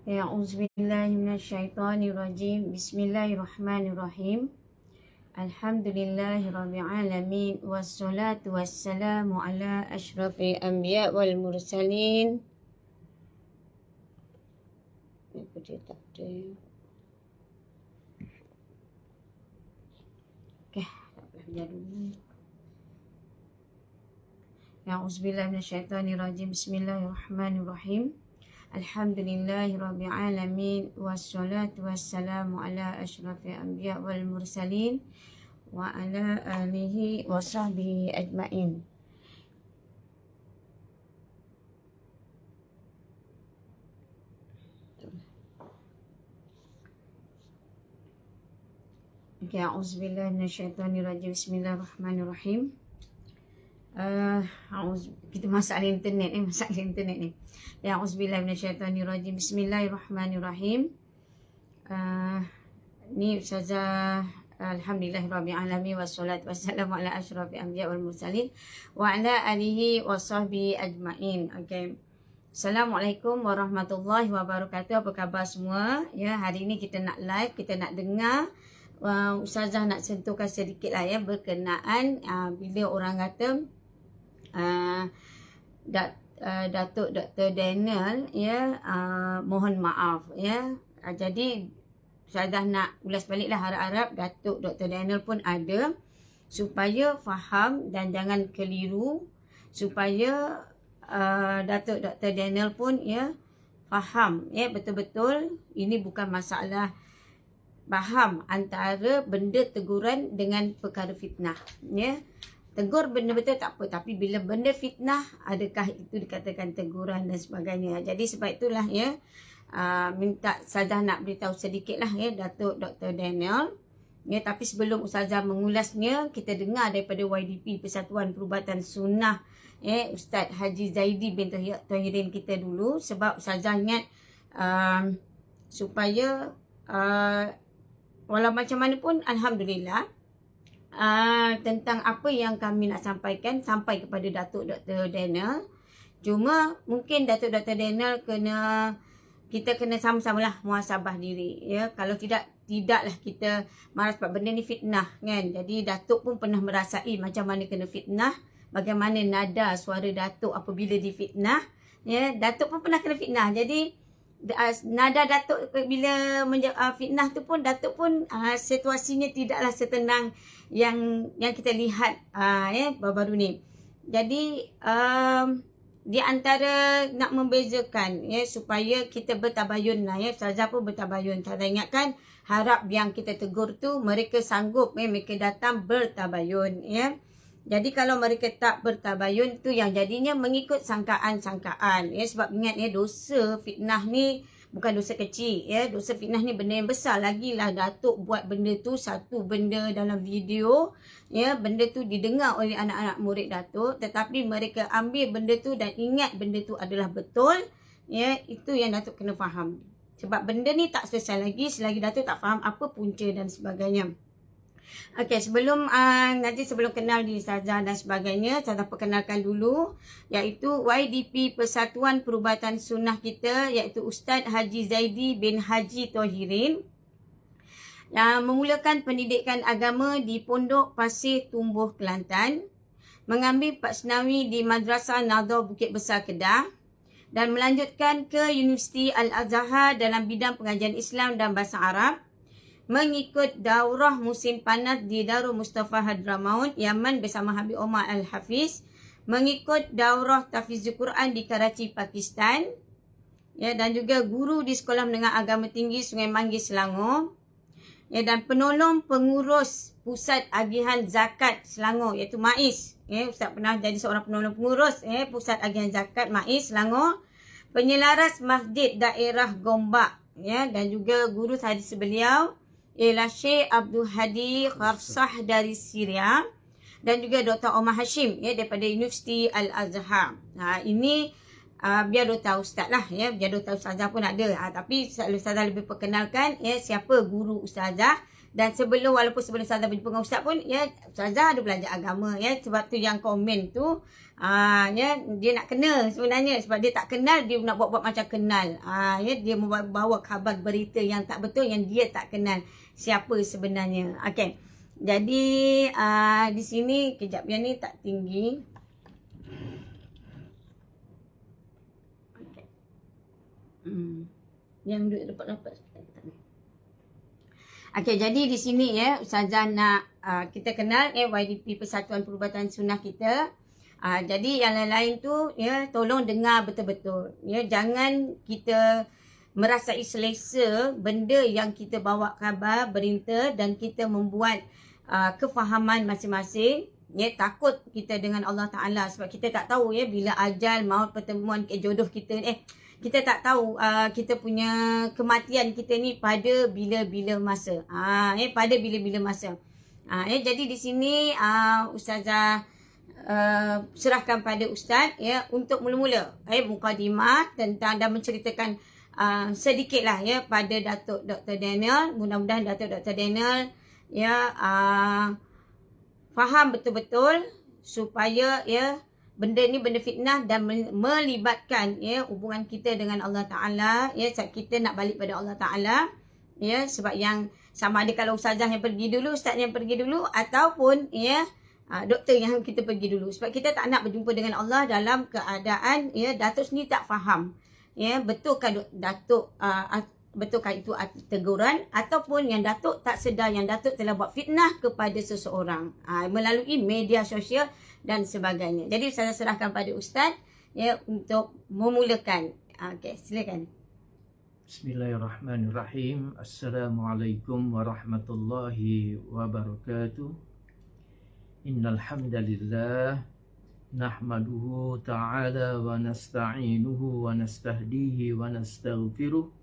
A'udzubillahi minasyaitonirrajim. Bismillahirrahmanirrahim. Alhamdulillahirabbil alamin wassalatu wassalamu ala asyrafil anbiya wal mursalin. Okey, tak belajar dulu. A'udzubillahi minasyaitonirrajim. Bismillahirrahmanirrahim. Alhamdulillahirabbil alamin wassalatu wassalamu ala asyrafil anbiya wal mursalin wa ala alihi wa sahbihi ajmain. Okay, a'udzubillahi minasyaitonirrajim. Bismillahirrahmanirrahim. Kita masalah internet ni. Ya, a'udzubillahi minasyaitonirrajim. Bismillahirrahmanirrahim. Ni Ustazah alhamdulillahirabbil alamin wassalatu wassalamu ala asyrafil anbiya wal mursalin wa ala alihi wasahbihi ajmain. Okey. Assalamualaikum warahmatullahi wabarakatuh. Apa khabar semua? Ya, hari ini kita nak live, kita nak dengar Ustazah nak sentuhkan sedikitlah ya berkenaan bila orang kata Datuk Dr. Daniel ya mohon maaf ya. Jadi Ustazah nak ulas baliklah, harap-harap Datuk Dr. Daniel pun ada supaya faham dan jangan keliru, supaya Datuk Dr. Daniel pun ya faham ya betul-betul ini bukan masalah faham antara benda teguran dengan perkara fitnah ya. Tegur benda betul tak apa, tapi bila benda fitnah, adakah itu dikatakan teguran dan sebagainya. Jadi sebab itulah ya, minta Ustazah nak beritahu sedikit lah ya Datuk Dr. Daniel. Ya, tapi sebelum Ustazah mengulasnya, kita dengar daripada YDP Persatuan Perubatan Sunnah ya, Ustaz Haji Zaidi bin Tahirin kita dulu. Sebab Ustazah ingat supaya walau macam mana pun alhamdulillah tentang apa yang kami nak sampaikan sampai kepada Datuk Dr. Daniel. Cuma mungkin Datuk Dr. Daniel kita kena sama-samalah muhasabah diri ya. Kalau tidaklah kita marah sebab benda ni fitnah kan. Jadi Datuk pun pernah merasai macam mana kena fitnah, bagaimana nada suara Datuk apabila difitnah ya. Datuk pun pernah kena fitnah. Jadi nada Datuk bila fitnah tu pun Datuk pun situasinya tidaklah setenang yang kita lihat ya baru-baru ni. Jadi di antara nak membezakan ya supaya kita bertabayun lah ya. Ustazah pun bertabayun. Ustazah ingatkan harap yang kita tegur tu mereka sanggup mereka datang bertabayun ya. Jadi kalau mereka tak bertabayun tu yang jadinya mengikut sangkaan-sangkaan ya. Sebab ingat ya, dosa fitnah ni bukan dosa kecil ya. Dosa fitnah ni benda yang besar. Lagilah Datuk buat benda tu satu benda dalam video ya. Benda tu didengar oleh anak-anak murid Datuk, tetapi mereka ambil benda tu dan ingat benda tu adalah betul ya. Itu yang Datuk kena faham. Sebab benda ni tak selesai lagi selagi Datuk tak faham apa punca dan sebagainya. Okey, sebelum kenal di Ustazah dan sebagainya, Ustazah perkenalkan dulu iaitu YDP Persatuan Perubatan Sunnah kita, iaitu Ustaz Haji Zaidi bin Haji Tahirin yang memulakan pendidikan agama di Pondok Pasir Tumbuh Kelantan, mengambil Paksnawi di Madrasah Nadhah Bukit Besar Kedah dan melanjutkan ke Universiti Al-Azhar dalam bidang pengajian Islam dan bahasa Arab, mengikut daurah musim panas di Darul Mustafa Hadramaut, Yaman bersama Habib Omar Al-Hafiz, mengikut daurah tahfizul Quran di Karachi, Pakistan ya, dan juga guru di Sekolah Menengah Agama Tinggi Sungai Manggis, Selangor ya, dan penolong pengurus Pusat Agihan Zakat Selangor iaitu MAIS ya. Ustaz pernah jadi seorang penolong pengurus Pusat Agihan Zakat MAIS Selangor, penyelaras Masjid Daerah Gombak ya, dan juga guru hadis beliau ialah Syekh Abdul Hadi Khafsah dari Syria dan juga Dr. Omar Hashim ya daripada Universiti Al-Azhar. Ini biar Dr. Ustaz lah ya, biar Dr. Ustazah pun ada. Tapi Ustazah lebih perkenalkan ya siapa guru Ustazah. Dan walaupun sebelum Ustazah berjumpa dengan Ustaz pun ya, Ustazah ada belajar agama ya. Sebab tu yang komen tu ya, dia nak kenal sebenarnya. Sebab dia tak kenal, dia nak buat-buat macam kenal. Ya, dia membawa khabar berita yang tak betul, yang dia tak kenal siapa sebenarnya. Okey. Jadi di sini kejap, yang ni tak tinggi. Yang duit dapat. Okey, jadi di sini ya, Ustazah nak kita kenal YDP Persatuan Perubatan Sunnah kita. Jadi yang lain-lain tu ya, tolong dengar betul-betul. Ya, jangan kita merasai selesa benda yang kita bawa khabar, berita dan kita membuat kefahaman masing-masing. Ya, takut kita dengan Allah Ta'ala sebab kita tak tahu ya bila ajal, maut, pertemuan jodoh kita kita tak tahu kita punya kematian kita ni pada bila-bila masa. Pada bila-bila masa. Jadi di sini Ustazah serahkan pada Ustaz ya untuk mula-mula mukadimah tentang dan menceritakan sedikitlah ya pada Datuk Dr. Daniel. Mudah-mudahan Datuk Dr. Daniel ya faham betul-betul supaya ya benda ni benda fitnah dan melibatkan ya hubungan kita dengan Allah Ta'ala ya, sebab kita nak balik pada Allah Ta'ala ya, sebab yang sama ada kalau Ustazah yang pergi dulu, Ustaz yang pergi dulu ataupun ya doktor yang kita pergi dulu, sebab kita tak nak berjumpa dengan Allah dalam keadaan ya Datuk sendiri tak faham ya, betulkah Datuk betulkah itu teguran ataupun yang Datuk tak sedar yang Datuk telah buat fitnah kepada seseorang melalui media sosial dan sebagainya. Jadi saya serahkan pada Ustaz ya untuk memulakan. Okey, silakan. Bismillahirrahmanirrahim. Assalamualaikum warahmatullahi wabarakatuh. Innal hamdalillah nahmaduhu ta'ala wa nasta'inuhu wa nastahdihi wa nastaghfiruh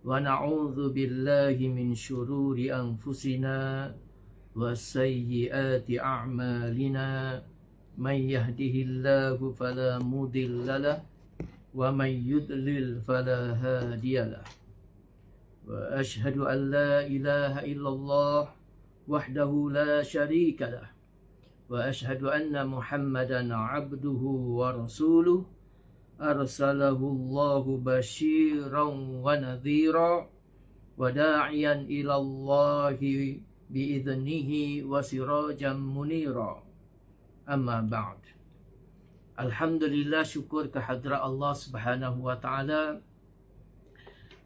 wa na'udzu billahi min syururi anfusina wa sayyiati a'malina man yahdihillahu fala mudhillalah wa man yudlil fala hadiyalah wa ashhadu an la ilaha illallah wahdahu la syarikalah wa ashhadu anna Muhammadan abduhu wa rasuluh arsalahu Allahu basyiran wa nadhira wa da'iyan ila Allahi bi'idhnihi wa sirajan munira. Amma ba'd. Alhamdulillah, syukur kehadrat Allah Subhanahu wa taala.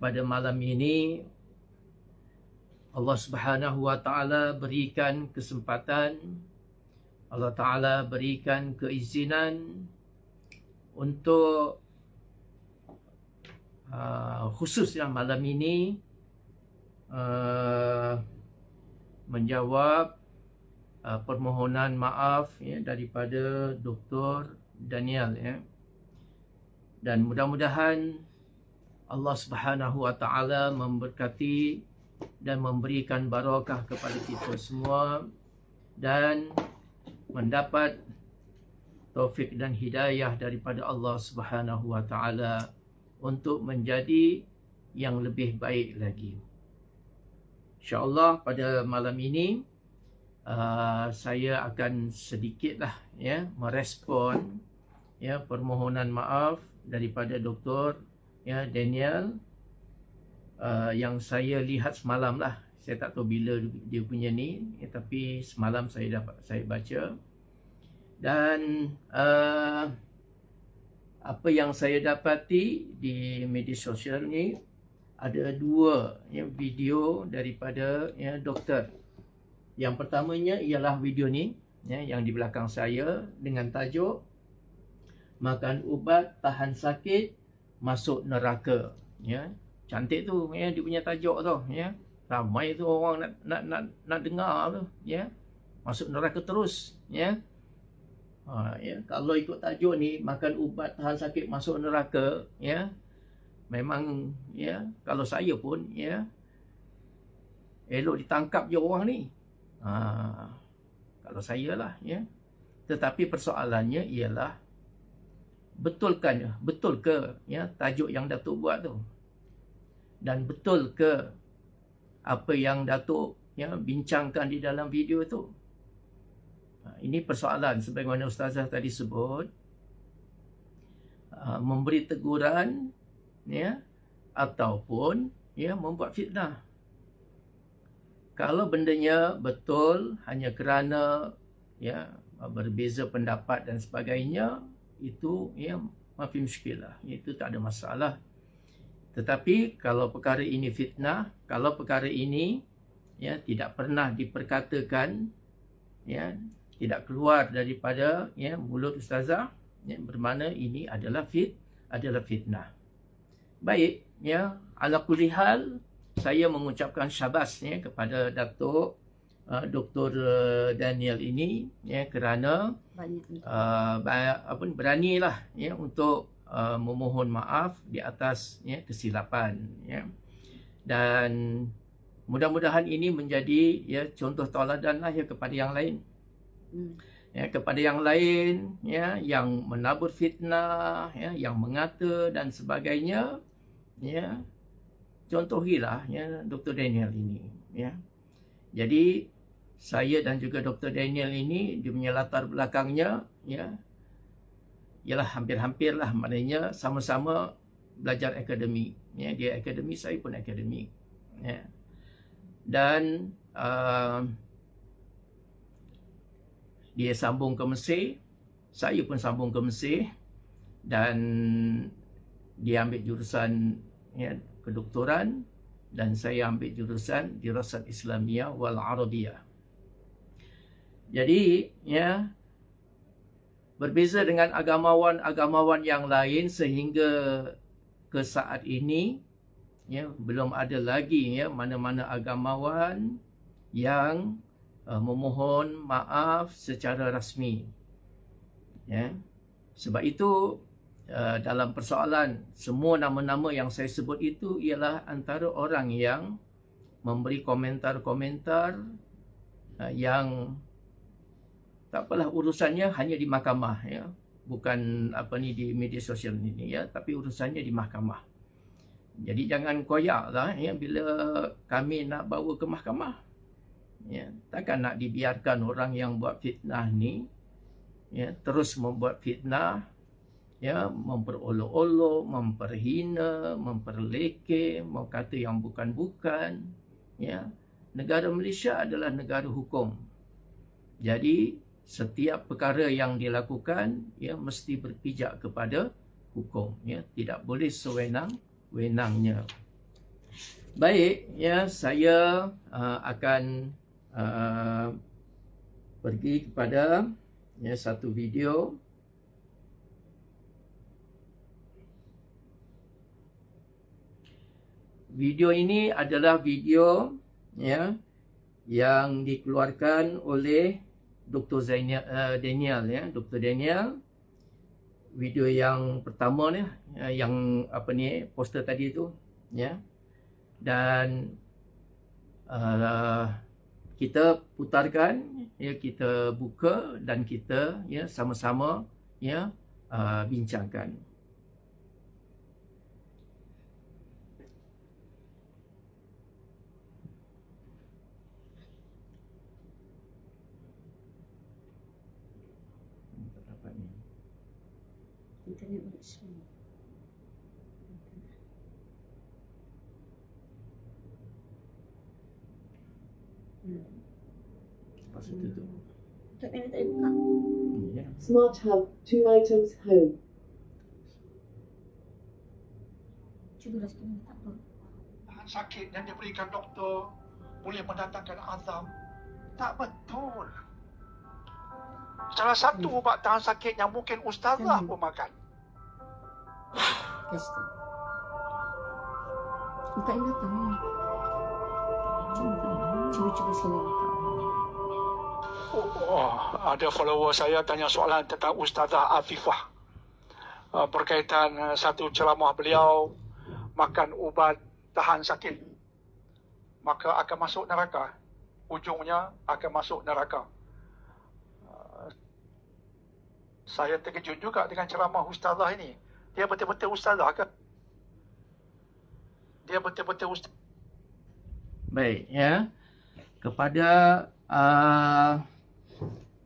Pada malam ini Allah Subhanahu wa taala berikan kesempatan, Allah taala berikan keizinan untuk khususnya malam ini menjawab permohonan maaf ya daripada Dr. Daniel ya. Dan mudah-mudahan Allah Subhanahu wa taala memberkati dan memberikan barakah kepada kita semua dan mendapat taufik dan hidayah daripada Allah Subhanahu wa taala untuk menjadi yang lebih baik lagi. InsyaAllah pada malam ini saya akan sedikitlah ya merespon ya permohonan maaf daripada Dr. ya Daniel yang saya lihat semalam lah. Saya tak tahu bila dia punya ni ya, tapi semalam saya baca dan apa yang saya dapati di media sosial ni ada dua ya, video daripada ya, doktor. Yang pertamanya ialah video ni ya, yang di belakang saya dengan tajuk makan ubat tahan sakit masuk neraka ya. Cantik tu ya dia punya tajuk tu ya. Ramai tu orang nak dengar tu ya. Masuk neraka terus ya. Ya kalau ikut tajuk ni makan ubat tahan sakit masuk neraka ya. Memang ya kalau saya pun ya elok ditangkap je orang ni. Kalau saya lah ya. Tetapi persoalannya ialah betul ke ya tajuk yang Datuk buat tu, dan betul ke apa yang Datuk ya bincangkan di dalam video tu. Ini persoalan sebagaimana Ustazah tadi sebut, memberi teguran ya ataupun ya membuat fitnah. Kalau bendanya betul hanya kerana ya berbeza pendapat dan sebagainya, itu ya mafi muskilah, itu tak ada masalah. Tetapi kalau perkara ini fitnah, kalau perkara ini ya tidak pernah diperkatakan, ya tidak keluar daripada ya mulut ustazah, ya, bermakna ini adalah fitnah. Baik, ya ala kulli hal, saya mengucapkan syabas ya kepada Datuk Dr. Daniel ini ya kerana beranilah ya untuk memohon maaf di atas ya kesilapan ya. Dan mudah-mudahan ini menjadi ya contoh tauladanlah ya kepada yang lain. Ya, kepada yang lain ya yang menabur fitnah ya, yang mengata dan sebagainya ya, contohilah ya Dr. Daniel ini ya. Jadi saya dan juga Dr. Daniel ini, dia punya latar belakangnya ya ialah hampir-hampirlah, maknanya sama-sama belajar akademik ya. Dia akademik, saya pun akademik ya. Dan dia sambung ke Mesir, saya pun sambung ke Mesir, dan dia ambil jurusan ya, kedoktoran, dan saya ambil jurusan Dirasat Islamiyah wal Arabiyah. Jadi ya berbeza dengan agamawan-agamawan yang lain, sehingga ke saat ini ya belum ada lagi ya mana-mana agamawan yang memohon maaf secara rasmi ya. Sebab itu dalam persoalan semua nama-nama yang saya sebut itu ialah antara orang yang memberi komentar-komentar yang tak apalah urusannya hanya di mahkamah ya, bukan di media sosial ini ya, tapi urusannya di mahkamah. Jadi jangan koyaklah ya bila kami nak bawa ke mahkamah. Ya, takkan nak dibiarkan orang yang buat fitnah ni ya terus membuat fitnah ya, memperolok-olok, memperhina, memperlekeh, mau kata yang bukan-bukan ya. Negara Malaysia adalah negara hukum. Jadi setiap perkara yang dilakukan ya mesti berpijak kepada hukum ya, tidak boleh sewenang-wenangnya. Baik ya, saya akan pergi kepada ya satu video. Video ini adalah video ya yang dikeluarkan oleh Dr. Daniel ya, Dr. Daniel. Video yang pertama ni yang poster tadi itu ya. Dan kita putarkan ya, kita buka dan kita ya sama-sama ya bincangkan. Internet boleh semua. Lepas itu tu. Tak payah tak buka. Ya. Smart Hub, 2 items, home. Cubalah sekali, tak apa. Tahan sakit dan diberikan doktor boleh mendatangkan azam. Tak betul. Salah satu ubat tahan sakit yang mungkin ustazah pun makan. Tes tu. Buka yang belakang ni. Cuba sekali lagi. Ada follower saya tanya soalan tentang Ustazah Afifah berkaitan satu ceramah beliau, makan ubat tahan sakit maka akan masuk neraka, ujungnya akan masuk neraka. Saya terkejut juga dengan ceramah ustazah ini. Dia betul-betul ustazah ke? Dia betul-betul ustazah. Baik, ya. Kepada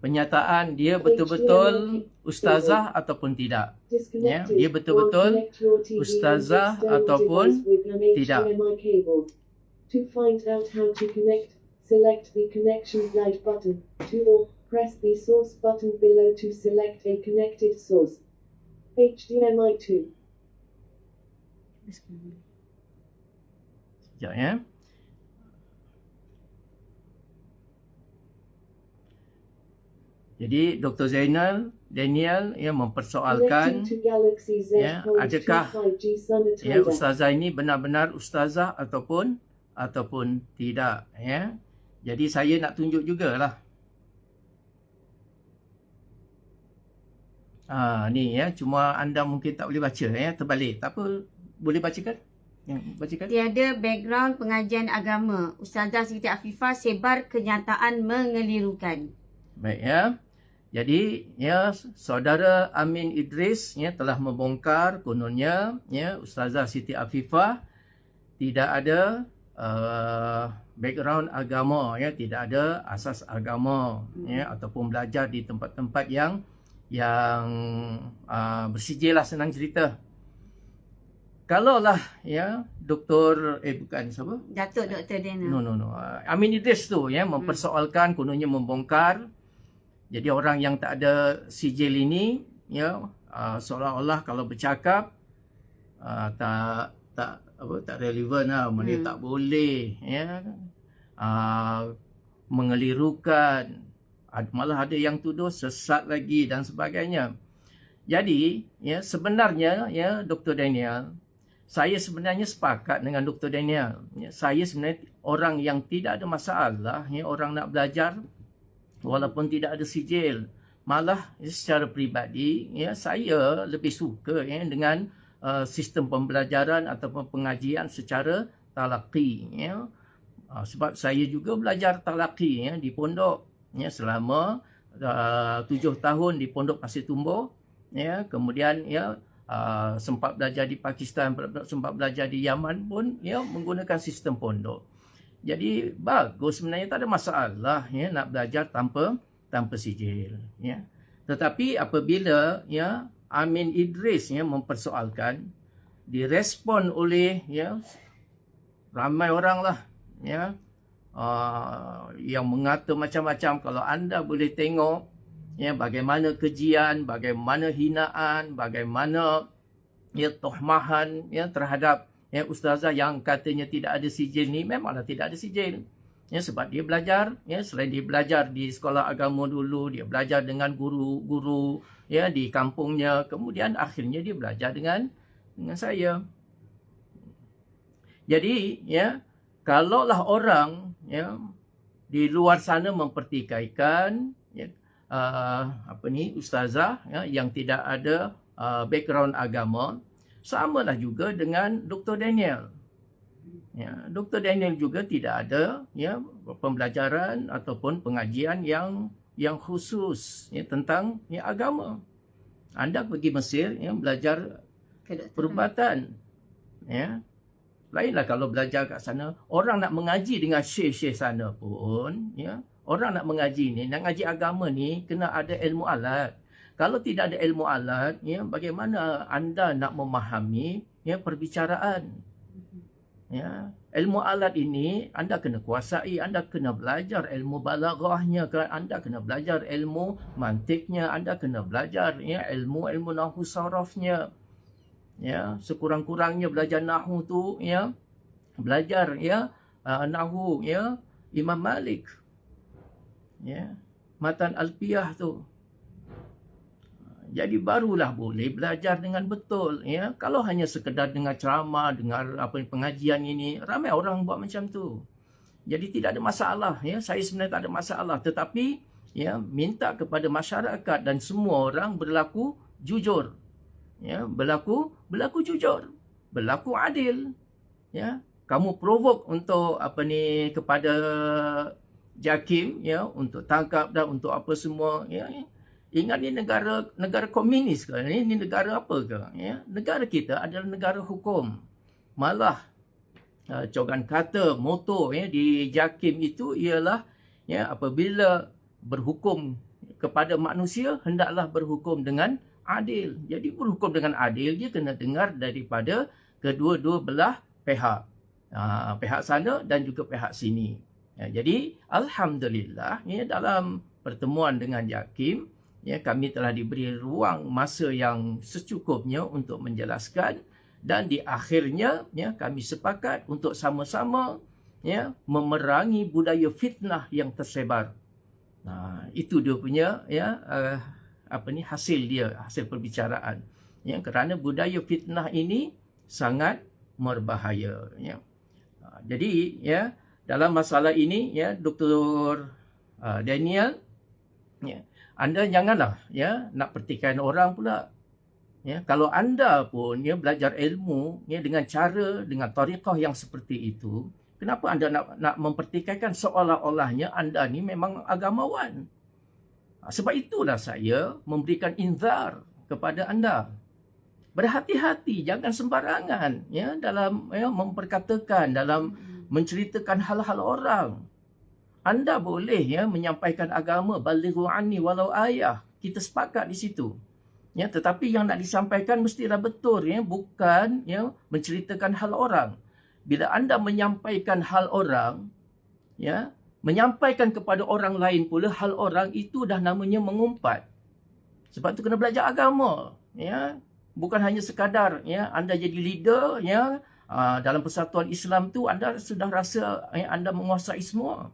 penyataan dia betul-betul ustazah ataupun tidak. Ya, dia betul-betul ustazah ataupun tidak. To find out how to connect, select the connection guide button. To press the source button below to select a connected source. HDMI 2. Sekejap, ya. Jadi Dr. Zainal Daniel yang mempersoalkan ya, adakah ya, ustazah ini benar-benar ustazah ataupun tidak, ya. Jadi saya nak tunjuk jugalah. Ni ya, cuma anda mungkin tak boleh baca, ya, terbalik. Tak apa, boleh bacakan? Bacakan. Tiada background pengajian agama. Ustazah Siti Afifah sebar kenyataan mengelirukan. Baik, ya. Jadi ya, saudara Amin Idris ya telah membongkar kononnya ya Ustazah Siti Afifah tidak ada background agama, ya, tidak ada asas agama, ya, ataupun belajar di tempat-tempat yang bersijil lah, senang cerita. Kalaulah ya Dr. bukan siapa? Datuk Dr. Daniel. No. Amin Idris tu ya mempersoalkan, kononnya membongkar. Jadi orang yang tak ada sijil ini ya seolah-olah kalau bercakap tak relevan lah, maknanya tak boleh ya. Mengelirukan, malah ada yang tuduh sesat lagi dan sebagainya. Jadi ya sebenarnya ya Dr. Daniel, saya sebenarnya sepakat dengan Dr. Daniel. Ya, saya sebenarnya orang yang tidak ada masalah ya, orang nak belajar walaupun tidak ada sijil. Malah secara peribadi ya saya lebih suka ya dengan sistem pembelajaran ataupun pengajian secara talaqi ya. Sebab saya juga belajar talaqi ya di pondok ya selama 7 tahun di pondok Pasir Tumbuh ya. Kemudian ya sempat belajar di Pakistan, sempat belajar di Yaman pun ya menggunakan sistem pondok. Jadi bagus sebenarnya, tak ada masalah ya nak belajar tanpa sijil ya. Tetapi apabila ya Amin Idris ya mempersoalkan, direspon oleh ya ramai orang lah ya yang mengata macam-macam. Kalau anda boleh tengok ya bagaimana kejian, bagaimana hinaan, bagaimana ya tohmahan ya terhadap ya ustazah yang katanya tidak ada sijil ni, memanglah tidak ada sijil. Ya, sebab dia belajar, ya, selain dia belajar di sekolah agama dulu, dia belajar dengan guru-guru ya di kampungnya, kemudian akhirnya dia belajar dengan saya. Jadi ya, kalaulah orang ya di luar sana mempertikaikan ya, ustazah ya, yang tidak ada background agama, samalah juga dengan Dr. Daniel. Ya, Dr. Daniel juga tidak ada ya pembelajaran ataupun pengajian yang khusus ya tentang ya agama. Anda pergi Mesir ya belajar perubatan ya. Lainlah kalau belajar kat sana, orang nak mengaji dengan syekh-syekh sana pun ya, orang nak mengaji ni, nak ngaji agama ni kena ada ilmu alat. Kalau tidak ada ilmu alat ya, bagaimana anda nak memahami ya perbicaraan? Ya, ilmu alat ini anda kena kuasai, anda kena belajar ilmu balaghahnya, anda kena belajar ilmu mantiknya, anda kena belajar ya ilmu nahwu sarafnya. Ya, sekurang-kurangnya belajar nahwu tu ya, belajar ya nahwu ya Imam Malik. Ya, matan alfiyah tu. Jadi barulah boleh belajar dengan betul ya. Kalau hanya sekedar dengar ceramah, dengar pengajian ini, ramai orang buat macam tu. Jadi tidak ada masalah ya. Saya sebenarnya tak ada masalah, tetapi ya minta kepada masyarakat dan semua orang berlaku jujur. Ya, berlaku jujur, berlaku adil. Ya, kamu provoke untuk kepada JAKIM ya untuk tangkap dan untuk apa semua ya. Ingat ni negara komunis ke? Ini negara apa ke? Ya, negara kita adalah negara hukum. Malah cogan kata moto ya di JAKIM itu ialah ya apabila berhukum kepada manusia hendaklah berhukum dengan adil. Jadi berhukum dengan adil dia kena dengar daripada kedua-dua belah pihak. Pihak sana dan juga pihak sini. Ya, jadi alhamdulillah ya dalam pertemuan dengan JAKIM ya kami telah diberi ruang masa yang secukupnya untuk menjelaskan dan di akhirnya ya kami sepakat untuk sama-sama ya memerangi budaya fitnah yang tersebar. Itu dia punya ya hasil perbicaraan. Ya, kerana budaya fitnah ini sangat berbahaya ya. Jadi ya dalam masalah ini ya Dr. Daniel ya anda janganlah ya nak pertikaikan orang pula. Ya, kalau anda pun ya belajar ilmu ya dengan tariqah yang seperti itu, kenapa anda nak mempertikaikan seolah-olahnya anda ni memang agamawan? Sebab itulah saya memberikan inzar kepada anda. Berhati-hati, jangan sembarangan ya dalam memperkatakan, dalam menceritakan hal-hal orang. Anda boleh ya menyampaikan agama, balighu anni walau ayah. Kita sepakat di situ. Ya, tetapi yang nak disampaikan mestilah betul ya, bukan ya menceritakan hal orang. Bila anda menyampaikan hal orang ya, menyampaikan kepada orang lain pula hal orang itu dah namanya mengumpat. Sebab tu kena belajar agama ya. Bukan hanya sekadar ya anda jadi leader ya dalam persatuan Islam tu anda sudah rasa ya, anda menguasai semua.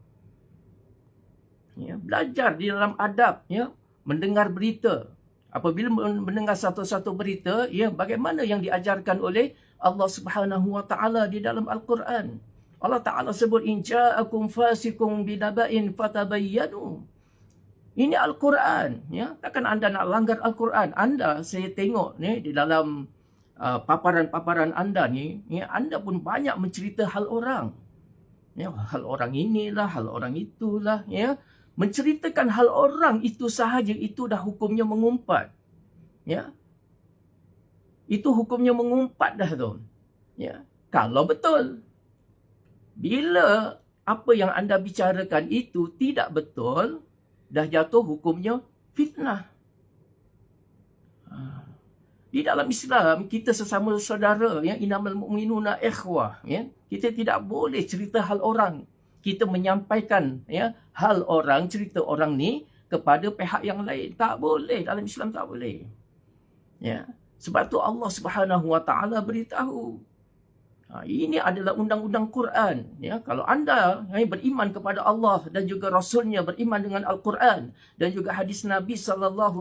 Ya, belajar di dalam adab ya, mendengar berita. Apabila mendengar satu-satu berita, ya bagaimana yang diajarkan oleh Allah Subhanahu wa taala di dalam Al-Quran. Allah Taala sebut in ja'akum fasiqun binaba'in fatabayyanu. Ini Al-Quran ya. Takkan anda nak langgar Al-Quran? Saya tengok ni di dalam paparan-paparan anda ni, ya, anda pun banyak mencerita hal orang. Ya, hal orang inilah, hal orang itulah ya. Menceritakan hal orang itu sahaja itu dah hukumnya mengumpat. Ya. Itu hukumnya mengumpat dah tu. Ya. Kalau betul. Bila apa yang anda bicarakan itu tidak betul, dah jatuh hukumnya fitnah. Di dalam Islam kita sesama saudara ya, innamal mu'minuna ikhwah ya. Kita tidak boleh cerita hal orang. Kita menyampaikan ya hal orang, cerita orang ni kepada pihak yang lain. Tak boleh, dalam Islam tak boleh. Ya. Sebab tu Allah Subhanahu wa taala beritahu. Ini adalah undang-undang Quran. Ya. Kalau anda beriman kepada Allah dan juga Rasulnya, beriman dengan Al-Quran dan juga hadis Nabi SAW,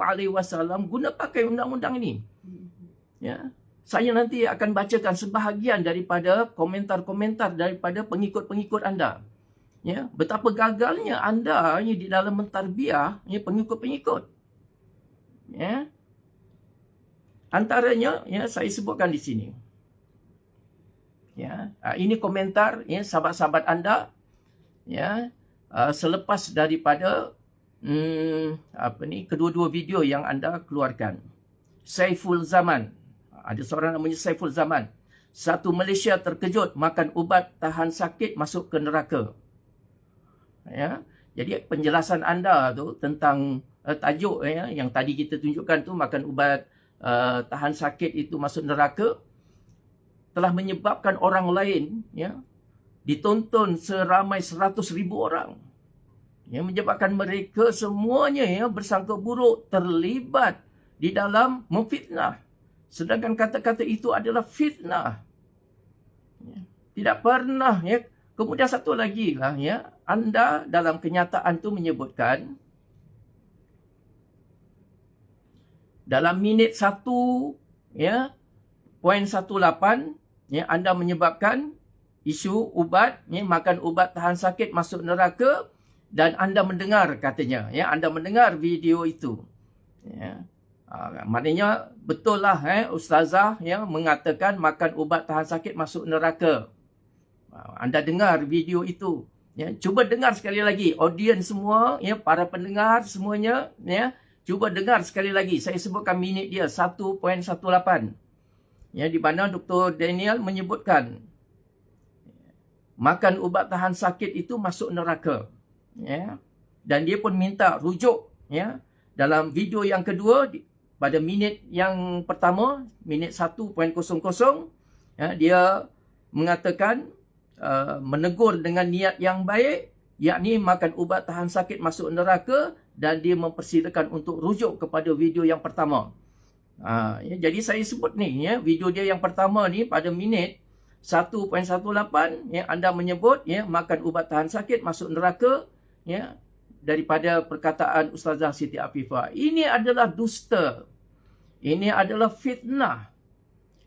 guna pakai undang-undang ini. Ya. Saya nanti akan bacakan sebahagian daripada komentar-komentar daripada pengikut-pengikut anda. Ya, betapa gagalnya anda di dalam mentarbiah pengikut-pengikut. Ya. Antaranya ya saya sebutkan di sini. Ya, ini komentar ya sahabat-sahabat anda ya selepas daripada kedua-dua video yang anda keluarkan. Saiful Zaman. Ada seorang namanya Saiful Zaman. Satu Malaysia terkejut makan ubat tahan sakit masuk ke neraka. Ya. Jadi penjelasan anda tu tentang tajuk ya yang tadi kita tunjukkan tu makan ubat tahan sakit itu masuk neraka telah menyebabkan orang lain ya ditonton seramai 100,000 orang. Yang menyebabkan mereka semuanya ya bersangka buruk terlibat di dalam memfitnah. Sedangkan kata-kata itu adalah fitnah. Ya. Tidak pernah ya. Kemudian satu lagi lah ya, anda dalam kenyataan tu menyebutkan dalam minit 1 ya, poin 18 ya, anda menyebabkan isu ubat ya, makan ubat tahan sakit masuk neraka dan anda mendengar katanya ya, anda mendengar video itu. Ya. Maknanya betul lah ustazah ya mengatakan makan ubat tahan sakit masuk neraka. Anda dengar video itu. Ya, cuba dengar sekali lagi. Audiens semua, ya, para pendengar semuanya. Ya, Cuba dengar sekali lagi. Saya sebutkan minit dia 1.18. Ya, di mana Dr. Daniel menyebutkan makan ubat tahan sakit itu masuk neraka. Ya. Dan dia pun minta rujuk, ya, dalam video yang kedua pada minit yang pertama, minit 1.00, ya, dia mengatakan menegur dengan niat yang baik, yakni makan ubat tahan sakit masuk neraka, dan dia mempersilakan untuk rujuk kepada video yang pertama. Ya, jadi saya sebut ni, ya, video dia yang pertama ni pada minit 1.18, ya, anda menyebut, ya, makan ubat tahan sakit masuk neraka, ya, daripada perkataan Ustazah Siti Afifah. Ini adalah dusta. Ini adalah fitnah.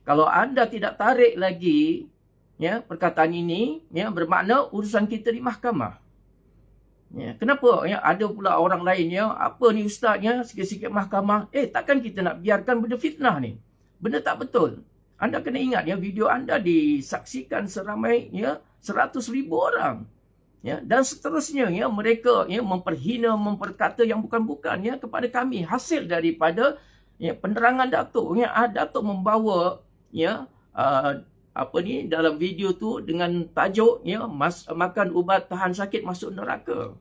Kalau anda tidak tarik lagi, ya, perkataan ini, ya, bermakna urusan kita di mahkamah. Ya, kenapa? Ya, ada pula orang lain, ya, apa ni ustaz, ya, sikit-sikit mahkamah. Takkan kita nak biarkan benda fitnah ni? Benda tak betul. Anda kena ingat, ya, video anda disaksikan seramai, ya, 100,000 orang. Ya, dan seterusnya, ya, mereka, ya, memperhina, memperkata yang bukan-bukan, ya, kepada kami. Hasil daripada, ya, penerangan Datuk. Ya, Datuk membawa, ya, dalam video tu dengan tajuk, ya, makan ubat tahan sakit masuk neraka.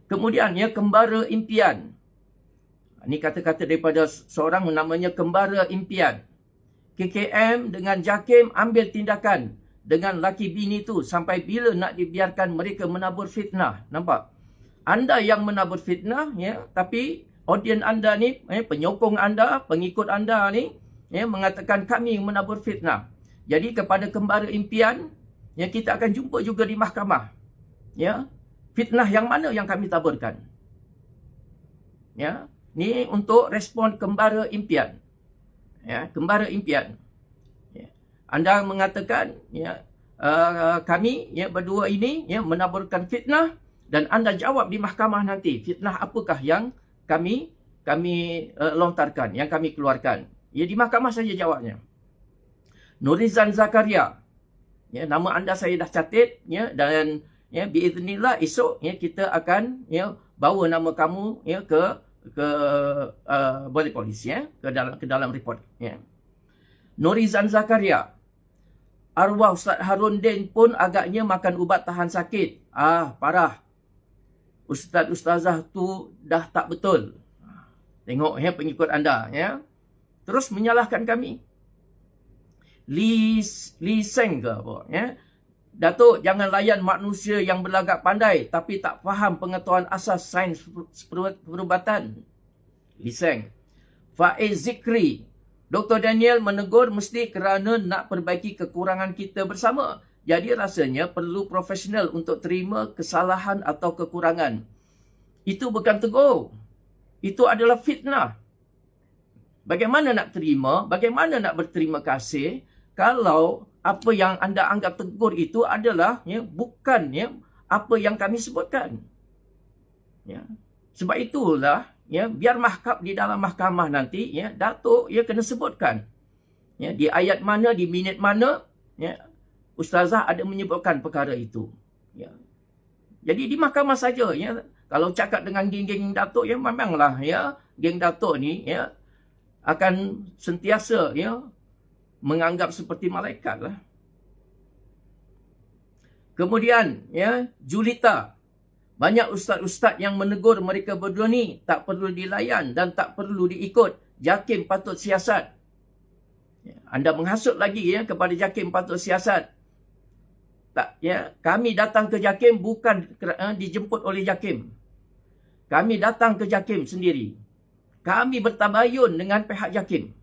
Kemudian, ya, kembara impian. Ini kata-kata daripada seorang namanya kembara impian. KKM dengan JAKIM ambil tindakan dengan laki bini tu sampai bila nak dibiarkan mereka menabur fitnah. Nampak? Anda yang menabur fitnah, ya, tapi audien anda ni, penyokong anda, pengikut anda ni, ya, mengatakan kami yang menabur fitnah. Jadi kepada kembara impian, ya, kita akan jumpa juga di mahkamah. Ya, fitnah yang mana yang kami taburkan? Ya, ni untuk respon kembara impian. Ya, kembara impian. Ya, anda mengatakan, ya, kami, ya, berdua ini, ya, menaburkan fitnah, dan anda jawab di mahkamah nanti fitnah apakah yang kami lontarkan, yang kami keluarkan. Ya, di mahkamah saja jawabnya. Nurizan Zakaria. Ya, nama anda saya dah catat, ya, dan, ya, biiznillah esok, ya, kita akan, ya, bawa nama kamu, ya, ke balai polis, ya, ke dalam report, ya. Nurizan Zakaria. Arwah Ustaz Harun Din pun agaknya makan ubat tahan sakit. Parah. Ustaz-ustazah tu dah tak betul. Tengok, ya, pengikut anda, ya. Terus menyalahkan kami. Li Seng ke apa, ya. Datuk, jangan layan manusia yang berlagak pandai tapi tak faham pengetahuan asas sains perubatan. Li Seng. Faiz Zikri. Dr. Daniel menegur mesti kerana nak perbaiki kekurangan kita bersama. Jadi rasanya perlu profesional untuk terima kesalahan atau kekurangan. Itu bukan tegur. Itu adalah fitnah. Bagaimana nak terima, bagaimana nak berterima kasih kalau apa yang anda anggap tegur itu adalah, ya, bukan, ya, apa yang kami sebutkan. Ya. Sebab itulah, ya, biar di dalam mahkamah nanti, ya, Datuk, ya, kena sebutkan, ya, di ayat mana, di minit mana, ya, ustazah ada menyebutkan perkara itu. Ya. Jadi di mahkamah saja, ya, kalau cakap dengan geng-geng Datuk, ya, memanglah, ya, geng Datuk ni, ya, akan sentiasa, ya, menganggap seperti malaikat lah. Kemudian, ya, Julita. Banyak ustaz-ustaz yang menegur mereka berdua ni tak perlu dilayan dan tak perlu diikut. JAKIM patut siasat. Ya, anda menghasut lagi, ya, kepada JAKIM patut siasat. Tak, ya, kami datang ke JAKIM bukan dijemput oleh JAKIM. Kami datang ke JAKIM sendiri. Kami bertabayun dengan pihak JAKIM.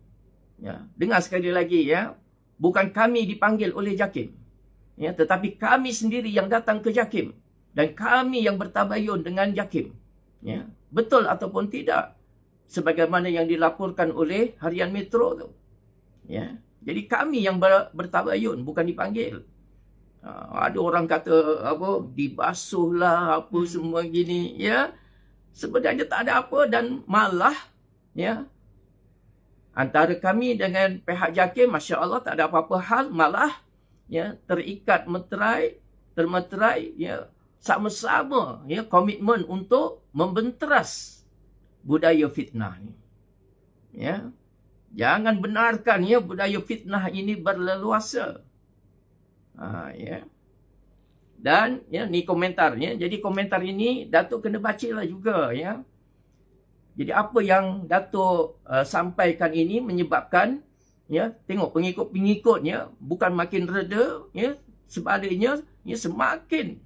Ya, dengar sekali lagi, ya, bukan kami dipanggil oleh JAKIM. Ya, tetapi kami sendiri yang datang ke JAKIM. Dan kami yang bertabayun dengan JAKIM. Ya, betul ataupun tidak. Sebagaimana yang dilaporkan oleh Harian Metro tu. Ya, jadi kami yang bertabayun, bukan dipanggil. Ada orang kata, apa, dibasuhlah, apa semua gini. Ya, sebenarnya tak ada apa dan malah, ya, antara kami dengan pihak JAKIM, Masya Allah, tak ada apa-apa hal, malah, ya, terikat termeterai, ya, sama-sama ya komitmen untuk membenteras budaya fitnah ni. Ya. Jangan benarkan ya budaya fitnah ini berleluasa. Ya. Dan ya ni komentarnya. Jadi komentar ini Datuk kena bacalah juga ya. Jadi apa yang Datuk sampaikan ini menyebabkan ya tengok pengikut-pengikutnya bukan makin reda ya, sebaliknya ya semakin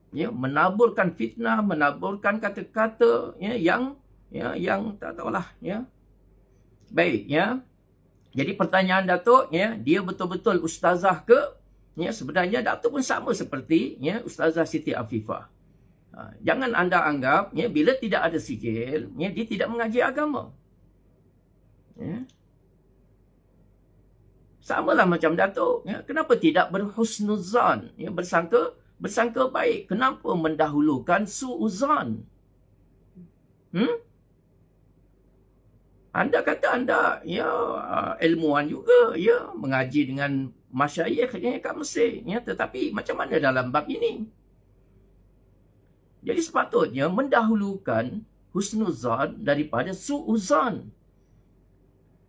ya menaburkan fitnah, menaburkan kata-kata ya yang tak tahulah ya. Baik ya. Jadi pertanyaan Datuk ya, dia betul-betul ustazah ke? Ya sebenarnya Datuk pun sama seperti ya Ustazah Siti Afifah. Jangan anda anggap ya bila tidak ada sijil ya dia tidak mengaji agama. Ya. Samalah macam Datuk ya, kenapa tidak berhusnuzan ya, bersangka baik, kenapa mendahulukan suuzan? Anda kata anda ya ilmuwan juga ya, mengaji dengan masyayikh ya, kat Mesir ya, tetapi macam mana dalam bab ini? Jadi sepatutnya mendahulukan husnuzan daripada suuzan.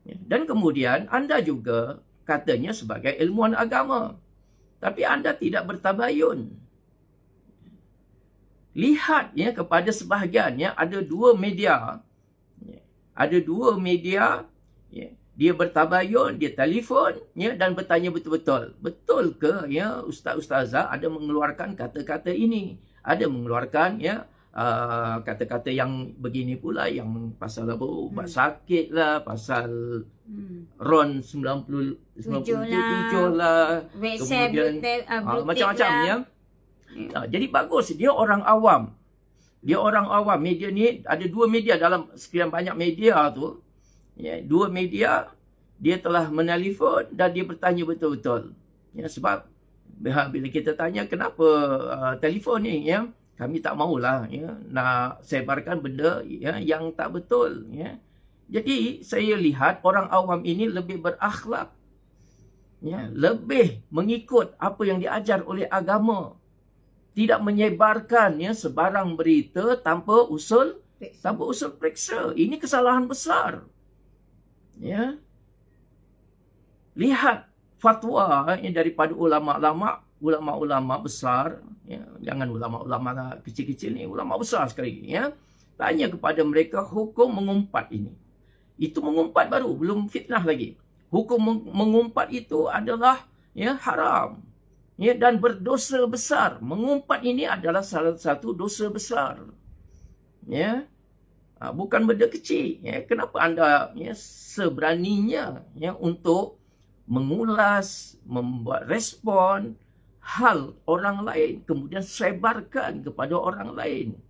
Ya, dan kemudian anda juga katanya sebagai ilmuwan agama, tapi anda tidak bertabayun. Lihat ya kepada sebahagian ya, ada dua media. Ada dua media, ya, dia bertabayun, dia telefon ya, dan bertanya betul-betul. Betul ke ya ustaz-ustazah ada mengeluarkan kata-kata ini? Ada mengeluarkan ya kata-kata yang begini pula, yang pasal apa, ubat sakit lah, pasal RON 97 lah, kemudian macam-macam ya. Jadi bagus, dia orang awam. Media ni ada dua media dalam sekian banyak media tu. Ya, dua media dia telah menelefon dan dia bertanya betul-betul. Ya, sebab bila kita tanya kenapa telefon ni ya, kami tak maulah ya nak sebarkan benda ya yang tak betul ya. Jadi saya lihat orang awam ini lebih berakhlak. Ya, lebih mengikut apa yang diajar oleh agama. Tidak menyebarkan ya sebarang berita tanpa usul periksa. Ini kesalahan besar. Ya. Lihat fatwa ya, daripada ulama-ulama besar, ya, jangan ulama-ulama kecil-kecil ni, ulama besar sekali ya. Tanya kepada mereka hukum mengumpat ini. Itu mengumpat baru, belum fitnah lagi. Hukum mengumpat itu adalah ya haram. Ya, dan berdosa besar. Mengumpat ini adalah salah satu dosa besar. Ya. Bukan benda kecil. Ya. Kenapa anda ya, seberaninya ya, untuk mengulas, membuat respon hal orang lain, kemudian sebarkan kepada orang lain.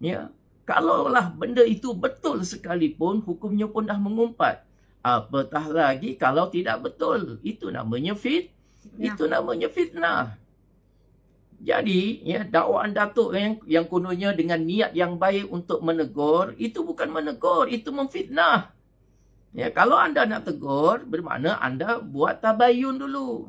Ya. Kalaulah benda itu betul sekalipun, hukumnya pun dah mengumpat. Apatah lagi kalau tidak betul. Itu namanya Itu namanya fitnah. Jadi, ya, dakwaan Datuk yang kononnya dengan niat yang baik untuk menegur, itu bukan menegur, itu memfitnah. Ya, kalau anda nak tegur, bermakna anda buat tabayun dulu.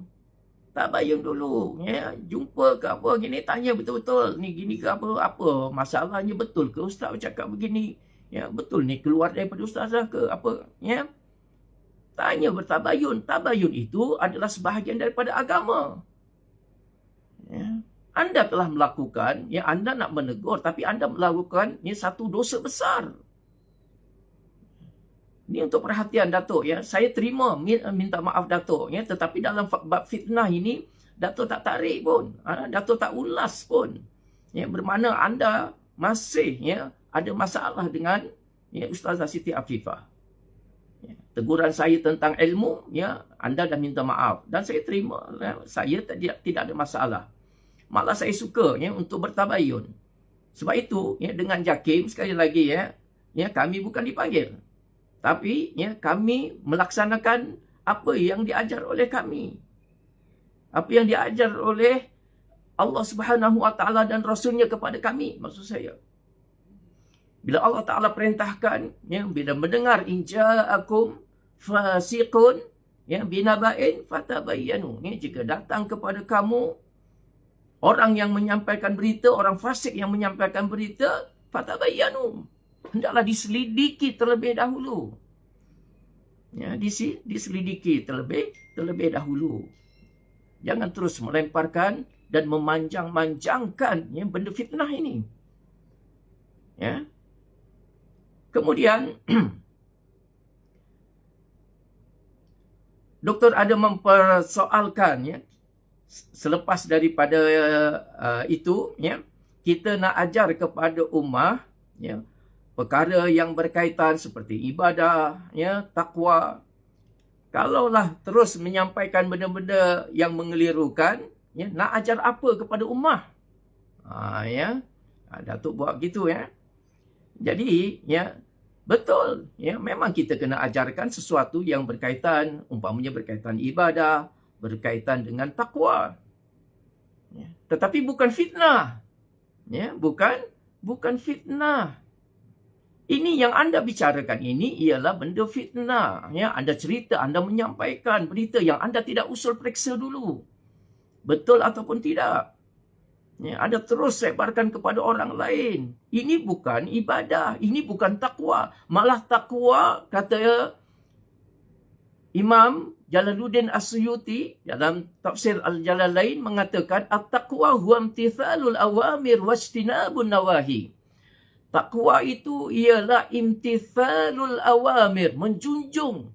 Ya, jumpa ke apa gini, tanya betul-betul ni gini ke apa masalahnya, betul ke ustaz bercakap begini? Ya, betul ni keluar daripada ustazah ke apa? Ya. Tanya bertabayun. Tabayun itu adalah sebahagian daripada agama. Ya. Anda telah melakukan, ya, anda nak menegur, tapi anda melakukan ya, satu dosa besar. Ini untuk perhatian Datuk. Ya. Saya terima, minta maaf Datuk. Ya. Tetapi dalam bab fitnah ini, Datuk tak tarik pun. Datuk tak ulas pun. Ya. Bermakna anda masih ya, ada masalah dengan ya, Ustazah Siti Afifah. Teguran saya tentang ilmu, ya, anda dah minta maaf. Dan saya terima. Ya, saya tidak ada masalah. Malah saya suka ya, untuk bertabayun. Sebab itu, ya, dengan JAKIM, sekali lagi, ya, kami bukan dipanggil. Tapi, ya, kami melaksanakan apa yang diajar oleh kami. Apa yang diajar oleh Allah Subhanahu Wa Taala dan Rasulnya kepada kami, maksud saya. Bila Allah Ta'ala perintahkan, ya, bila mendengar inja'akum fasiqun ya, binaba'in fatabayyanu. Ya, jika datang kepada kamu orang yang menyampaikan berita, orang fasik yang menyampaikan berita, fatabayyanu, hendaklah diselidiki terlebih dahulu. Ya, diselidiki terlebih dahulu. Jangan terus melemparkan dan memanjang-manjangkan ya, benda fitnah ini. Ya. Kemudian doktor ada mempersoalkan ya, selepas daripada itu ya, kita nak ajar kepada ummah ya, perkara yang berkaitan seperti ibadah ya, takwa. Kalaulah terus menyampaikan benda-benda yang mengelirukan ya, nak ajar apa kepada ummah? Ya. Datuk buat gitu ya. Jadi ya, betul ya, memang kita kena ajarkan sesuatu yang berkaitan, umpamanya berkaitan ibadah, berkaitan dengan takwa. Ya. Tetapi bukan fitnah. Ya, bukan fitnah. Ini yang anda bicarakan ini ialah benda fitnah. Ya, anda cerita, anda menyampaikan berita yang anda tidak usul periksa dulu. Betul ataupun tidak. Ya, anda terus sebarkan kepada orang lain. Ini bukan ibadah. Ini bukan takwa. Malah takwa, kata Imam Jalaluddin As-Suyuti dalam tafsir Al-Jalalain mengatakan, at-taqwa huwa imtithalul awamir wajtinabun nawahi. Takwa itu ialah imtithalul awamir, menjunjung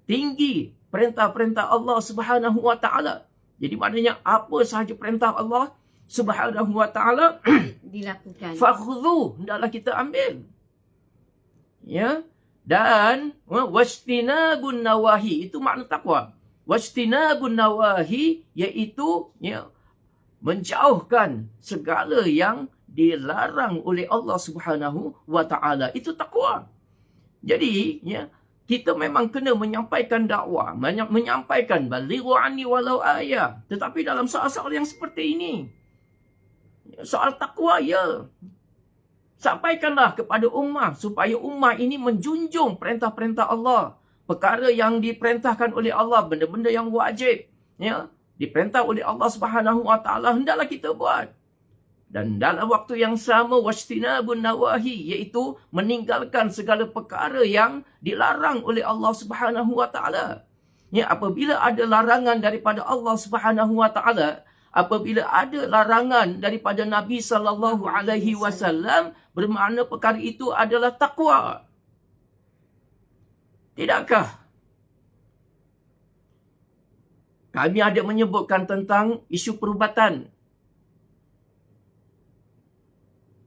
tinggi perintah-perintah Allah Subhanahu wa taala. Jadi maknanya apa sahaja perintah Allah Subhanahu wa taala dilakukan. Fakhudhu, hendaklah kita ambil. Ya. Dan wajtinabun nawahi, itu makna takwa. Wajtinabun nawahi iaitu ya, menjauhkan segala yang dilarang oleh Allah Subhanahu wa taala. Itu takwa. Jadi ya, kita memang kena menyampaikan dakwah, menyampaikan balighu anni walau ayah. Tetapi dalam soal-soal yang seperti ini, soal takwa ya, sampaikanlah kepada ummah supaya ummah ini menjunjung perintah-perintah Allah, perkara yang diperintahkan oleh Allah, benda-benda yang wajib ya, diperintah oleh Allah Subhanahu wa taala, hendaklah kita buat. Dan dalam waktu yang sama wajtinabun nawahi, iaitu meninggalkan segala perkara yang dilarang oleh Allah Subhanahu wa taala. Ya, apabila ada larangan daripada Allah Subhanahu wa taala, apabila ada larangan daripada Nabi sallallahu alaihi wasallam, bermakna perkara itu adalah takwa. Tidakkah? Kami ada menyebutkan tentang isu perubatan.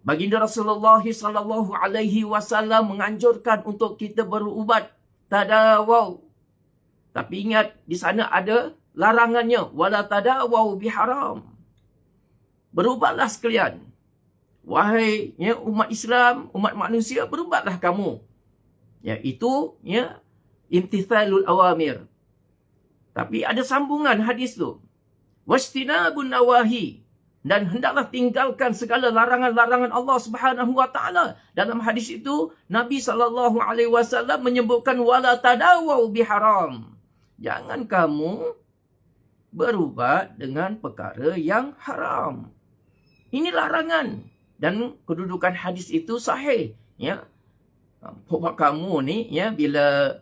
Baginda Rasulullah sallallahu alaihi wasallam menganjurkan untuk kita berubat, tadawau. Tapi ingat, di sana ada larangannya, wala tadawau biharam. Berubatlah sekalian. Wahai ya, umat Islam, umat manusia, berubatlah kamu. Ya, itu ya, imtithalul awamir. Tapi ada sambungan hadis tu. Wajtinabun nawahi. Dan hendaklah tinggalkan segala larangan-larangan Allah Subhanahu wa taala. Dalam hadis itu Nabi sallallahu alaihi wasallam menyebutkan wala tadawau biharam. Jangan kamu berubat dengan perkara yang haram. Ini larangan, dan kedudukan hadis itu sahih ya. Pokok kamu ni ya, bila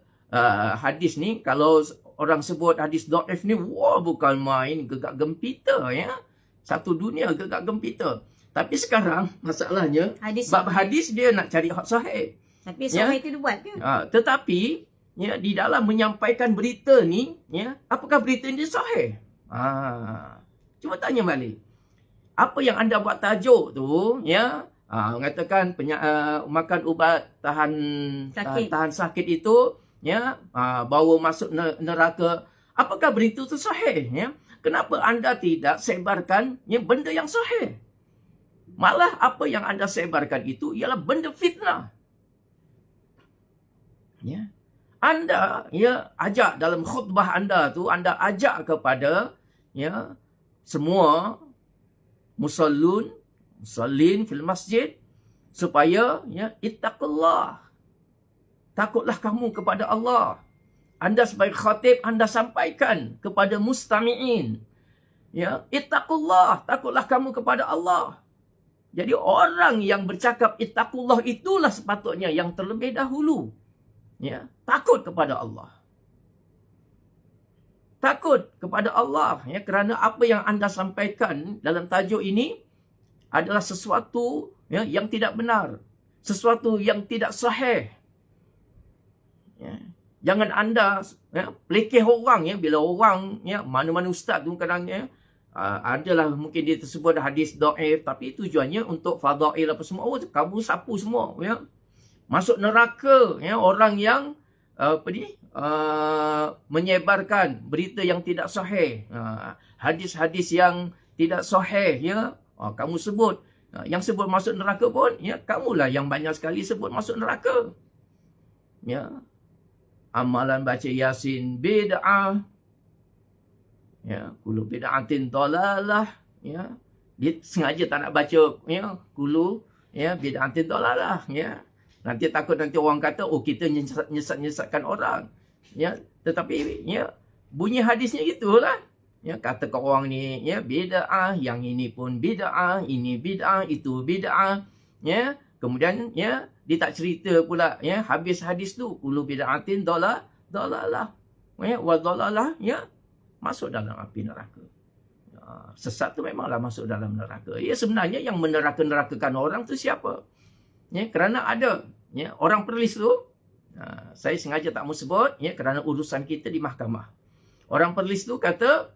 hadis ni, kalau orang sebut hadis dhaif ni, wah, bukan main, gegak gempita ya. Satu dunia gegak gempita. Tapi sekarang masalahnya, bab hadis dia nak cari hak sahih. Tapi sahih itu dibuat ke? Tetapi ya, di dalam menyampaikan berita ni ya, apakah berita ini sahih? Cuba tanya balik. Apa yang anda buat tajuk tu ya, mengatakan makan ubat tahan sakit itu ya, bawa masuk neraka. Apakah berita itu sahih ya? Kenapa anda tidak sebarkan ya, benda yang sahih? Malah apa yang anda sebarkan itu ialah benda fitnah. Ya. Anda ya, ajak dalam khutbah anda tu, anda ajak kepada ya, semua musallin fil masjid supaya ya, ittaqullah. Takutlah kamu kepada Allah. Anda sebagai khatib, anda sampaikan kepada mustami'in. Ya, ittaqullah, takutlah kamu kepada Allah. Jadi orang yang bercakap ittaqullah itulah sepatutnya yang terlebih dahulu, ya, takut kepada Allah. Takut kepada Allah, ya, kerana apa yang anda sampaikan dalam tajuk ini adalah sesuatu, ya, yang tidak benar, sesuatu yang tidak sahih. Ya. Jangan anda, ya, pelikih orang, ya, bila orang, ya, mana-mana ustaz tu kadang, ya, adalah mungkin dia tersebut hadis dhaif, tapi tujuannya untuk fadail apa semua. Oh, kamu sapu semua, ya. Masuk neraka, ya, orang yang menyebarkan berita yang tidak sahih, hadis-hadis yang tidak sahih, ya, kamu sebut. Yang sebut masuk neraka pun, ya, kamulah yang banyak sekali sebut masuk neraka. Ya. Amalan baca Yasin bid'ah. Ya, kullu bid'atin dalalah, ya. Dia sengaja tak nak baca, ya, kullu, ya, bid'atin dalalah, ya. Nanti takut nanti orang kata, oh, kita nyesatkan orang. Ya, tetapi, ya, bunyi hadisnya gitulah. Ya, kata ke orang ni, ya, bid'ah, yang ini pun bid'ah, ini bid'ah, itu bid'ah, ya. Kemudian, ya, dia tak cerita pula, ya, habis hadis tu, kullu bid'atin dalalah, ya, wa dalalah, ya, masuk dalam api neraka. Sesat tu memanglah masuk dalam neraka. Ya, sebenarnya yang meneraka-nerakakan orang tu siapa? Ya, kerana ada, ya, orang perlis tu, saya sengaja tak mau sebut, ya, kerana urusan kita di mahkamah. Orang perlis tu kata,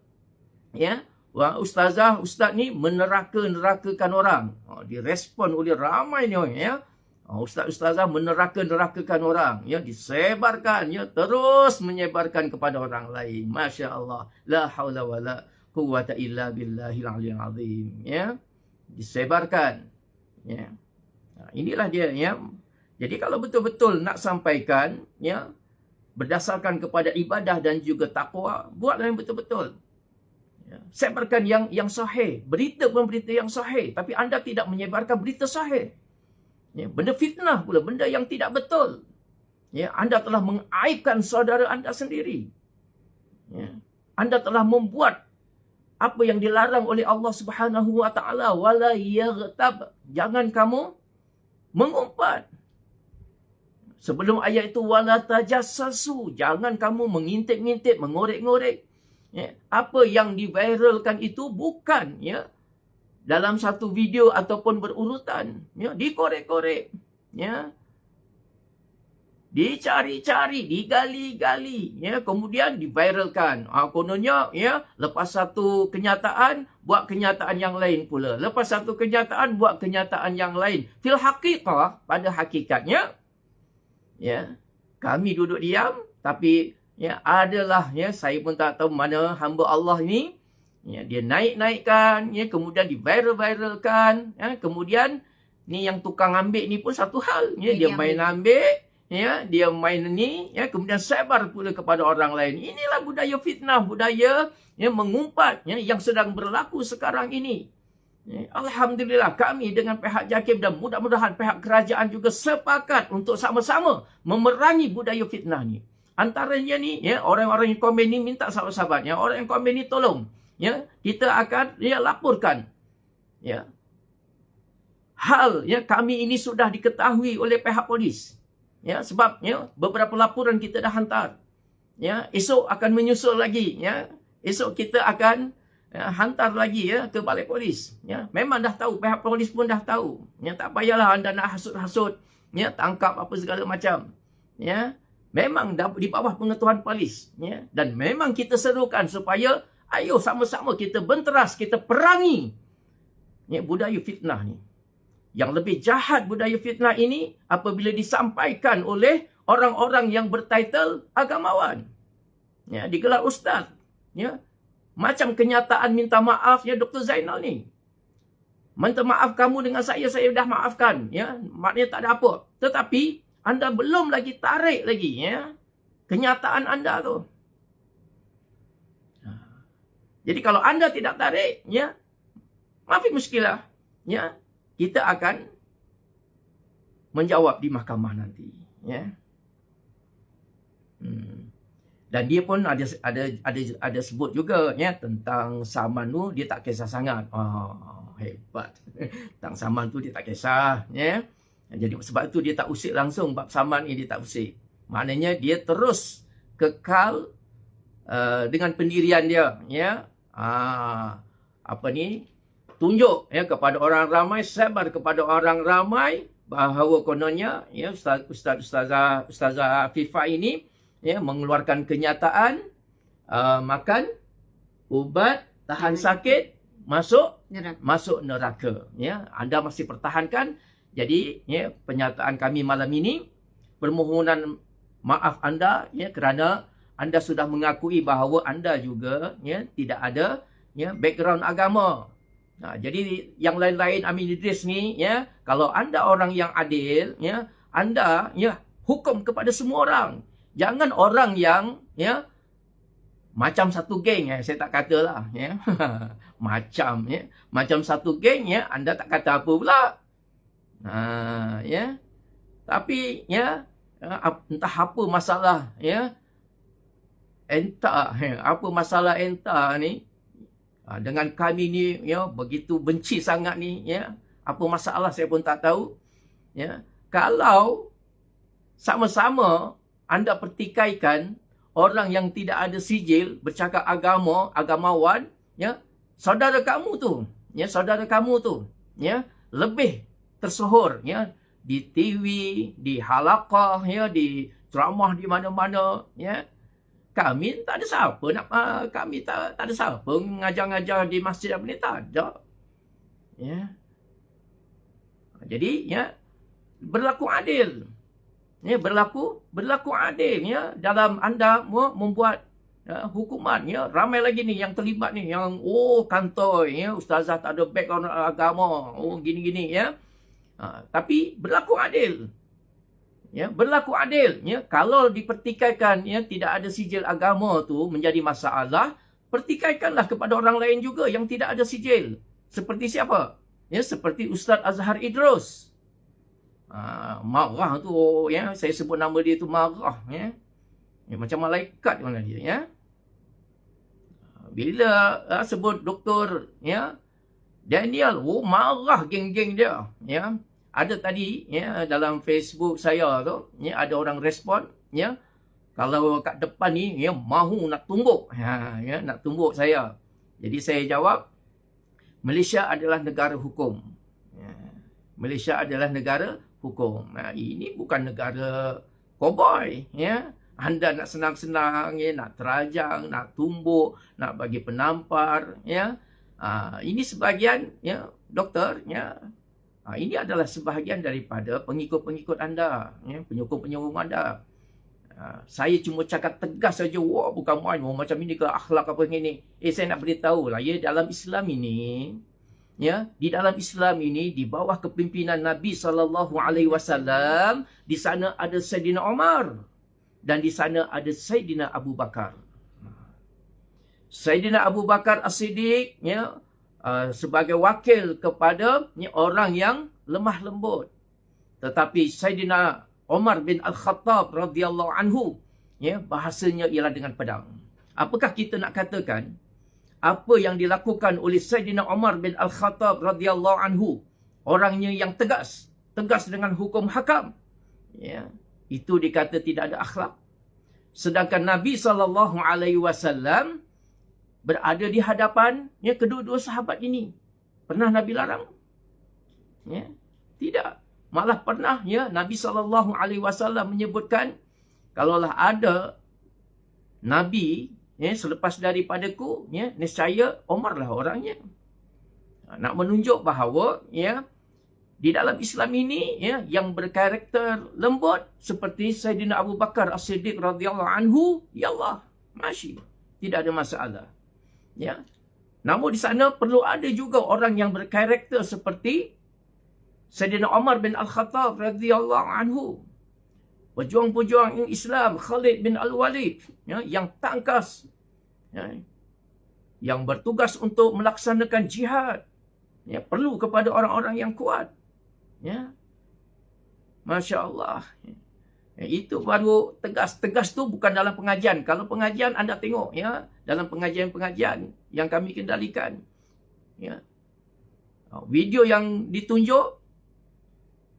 ya, ustaz ni meneraka-nerakakan orang. Direspon oleh ramai ni, ya. Ustazah meneraka-nerakakan orang, ya, disebarkan, ya, terus menyebarkan kepada orang lain. Masya Allah, la haula wala quwwata illa billahil aliyyil azim, ya, disebarkan, ya. Inilah dia, ya. Jadi kalau betul-betul nak sampaikan, ya, berdasarkan kepada ibadah dan juga takwa, buatlah yang betul-betul. Ya. Sebarkan yang sahih, berita pun berita yang sahih, tapi anda tidak menyebarkan berita sahih. Ya, benda fitnah pula, benda yang tidak betul. Ya, anda telah mengaibkan saudara anda sendiri. Ya, anda telah membuat apa yang dilarang oleh Allah Subhanahu wa taala, wala yaghtab. Jangan kamu mengumpat. Sebelum ayat itu wala tajassasu, jangan kamu mengintip-ngintip, mengorek-ngorek. Ya, apa yang diviralkan itu bukan, ya, dalam satu video ataupun berurutan, ya, dikorek-korek, ya, dicari-cari, digali-gali, ya, kemudian diviralkan. Kononnya, ya, lepas satu kenyataan buat kenyataan yang lain pula, lepas satu kenyataan buat kenyataan yang lain. Fil haqiqah, pada hakikatnya, ya, kami duduk diam, tapi, ya, adalah, ya, saya pun tak tahu mana hamba Allah ni. Ya, dia naik-naikkan, ya, kemudian di-viral-viralkan, ya, kemudian ni yang tukang ambil ni pun satu hal, ya, dia main ambil, ya, dia main ni, ya, kemudian sebar pula kepada orang lain. Inilah budaya fitnah, budaya, ya, mengumpat, ya, yang sedang berlaku sekarang ini. Ya, alhamdulillah kami dengan pihak JAKIM dan mudah-mudahan pihak kerajaan juga sepakat untuk sama-sama memerangi budaya fitnah ni. Antaranya ni, ya, orang-orang yang komen ni minta sahabat-sahabat, ya, orang yang komen ni tolong, ya, kita akan, ya, laporkan, ya, hal, ya, kami ini sudah diketahui oleh pihak polis, ya, sebab, ya, beberapa laporan kita dah hantar, ya, esok akan menyusul lagi, ya, esok kita akan, ya, hantar lagi, ya, ke balai polis, ya, memang dah tahu, pihak polis pun dah tahu, ya, tak payahlah anda nak hasut-hasut, ya, tangkap apa segala macam, ya, memang di bawah pengetahuan polis, ya, dan memang kita serukan supaya ayo sama-sama kita benteras, kita perangi, ya, budaya fitnah ni. Yang lebih jahat budaya fitnah ini apabila disampaikan oleh orang-orang yang bertitle agamawan. Ya, digelar ustaz, ya. Macam kenyataan minta maaf, ya, Dr. Zainal ni. Minta maaf kamu dengan saya dah maafkan, ya. Maknanya tak ada apa. Tetapi anda belum lagi tarik lagi, ya, kenyataan anda tu. Jadi kalau anda tidak tarik, ya, maaf muskilah, ya, kita akan menjawab di mahkamah nanti, ya. Dan dia pun ada sebut juga ya tentang Saman tu dia tak kisah sangat. Hebat. Tentang Saman tu dia tak kisah ya. Jadi sebab itu dia tak usik langsung bab Saman ni, dia tak usik. Maknanya dia terus kekal dengan pendirian dia ya. Tunjuk ya kepada orang ramai, sebar kepada orang ramai bahawa kononnya ya Ustazah Afifah ini ya mengeluarkan kenyataan makan ubat tahan sakit masuk neraka ya. Anda masih pertahankan. Jadi ya penyataan kami malam ini, permohonan maaf anda ya kerana anda sudah mengakui bahawa anda juga ya tidak ada ya background agama. Jadi yang lain-lain Amin Idris ni ya, kalau anda orang yang adil ya, anda ya hukum kepada semua orang. Jangan orang yang ya macam satu geng ya, saya tak katalah ya. Macam satu geng ya, anda tak kata apa pula. Ya. Tapi ya entah apa masalah ya. Apa masalah entah ni dengan kami ni ya begitu benci sangat ni ya. Apa masalah saya pun tak tahu. Ya. Kalau sama-sama anda pertikaikan orang yang tidak ada sijil bercakap agamawan ya, saudara kamu tu ya lebih tersohor ya di TV, di halaqah ya, di ceramah di mana-mana ya. Kami tak ada siapa tak ada siapa mengajar-ngajar di masjid apa ni, tak ada. Ya. Jadi ya berlaku adil. Ya, berlaku adil ya dalam anda membuat hukuman ya. Ramai lagi ni yang terlibat ni yang kantoi ya, ustazah tak ada background agama, gini-gini ya. Tapi berlaku adil. Ya, berlaku adil ya. Kalau dipertikaikan ya tidak ada sijil agama tu menjadi masalah, pertikaikanlah kepada orang lain juga yang tidak ada sijil. Seperti siapa? Ya, seperti Ustaz Azhar Idrus. Marah tu ya, saya sebut nama dia tu marah ya. Ya macam malaikat mana dia ya. Bila sebut doktor ya Daniel, marah geng-geng dia ya. Ada tadi ya dalam Facebook saya tu ya, ada orang respon ya, kalau kat depan ni ya mahu nak tumbuk ya, nak tumbuk saya. Jadi saya jawab, Malaysia adalah negara hukum. Ya. Malaysia adalah negara hukum. Ini bukan negara cowboy ya. Anda nak senang-senang ya, nak terajang, nak tumbuk, nak bagi penampar ya. Ini sebahagian ya doktor ya. Ini adalah sebahagian daripada pengikut-pengikut anda ya, penyokong-penyokong anda. Saya cuma cakap tegas saja, bukan main macam ini ke akhlak apa ini. Saya nak beritahu lah ya, dalam Islam ini ya, di dalam Islam ini di bawah kepimpinan Nabi SAW, di sana ada Saidina Umar dan di sana ada Saidina Abu Bakar. Saidina Abu Bakar As-Siddiq ya, sebagai wakil kepada orang yang lemah lembut. Tetapi Saidina Umar bin Al-Khattab radhiyallahu anhu ya, bahasanya ialah dengan pedang. Apakah kita nak katakan apa yang dilakukan oleh Saidina Umar bin Al-Khattab radhiyallahu anhu, orangnya yang tegas dengan hukum hakam ya, itu dikata tidak ada akhlak. Sedangkan Nabi SAW berada di hadapan ya, kedua-dua sahabat ini. Pernah Nabi larang? Ya, tidak. Malah pernah ya Nabi SAW menyebutkan, kalaulah ada Nabi ya, selepas daripadaku ya, nescaya Umar lah orangnya. Nak menunjuk bahawa ya di dalam Islam ini ya yang berkarakter lembut seperti Saidina Abu Bakar As-Siddiq radhiyallahu anhu, ya Allah, masih tidak ada masalah. Ya. Namun di sana perlu ada juga orang yang berkarakter seperti Saidina Umar bin Al-Khattab radhiyallahu anhu. Pejuang-pejuang Islam Khalid bin Al-Walid ya, yang tangkas ya, yang bertugas untuk melaksanakan jihad. Ya, perlu kepada orang-orang yang kuat. Ya. Masya-Allah. Itu baru tegas. Tegas tu bukan dalam pengajian. Kalau pengajian anda tengok ya, dalam pengajian-pengajian yang kami kendalikan. Ya. Video yang ditunjuk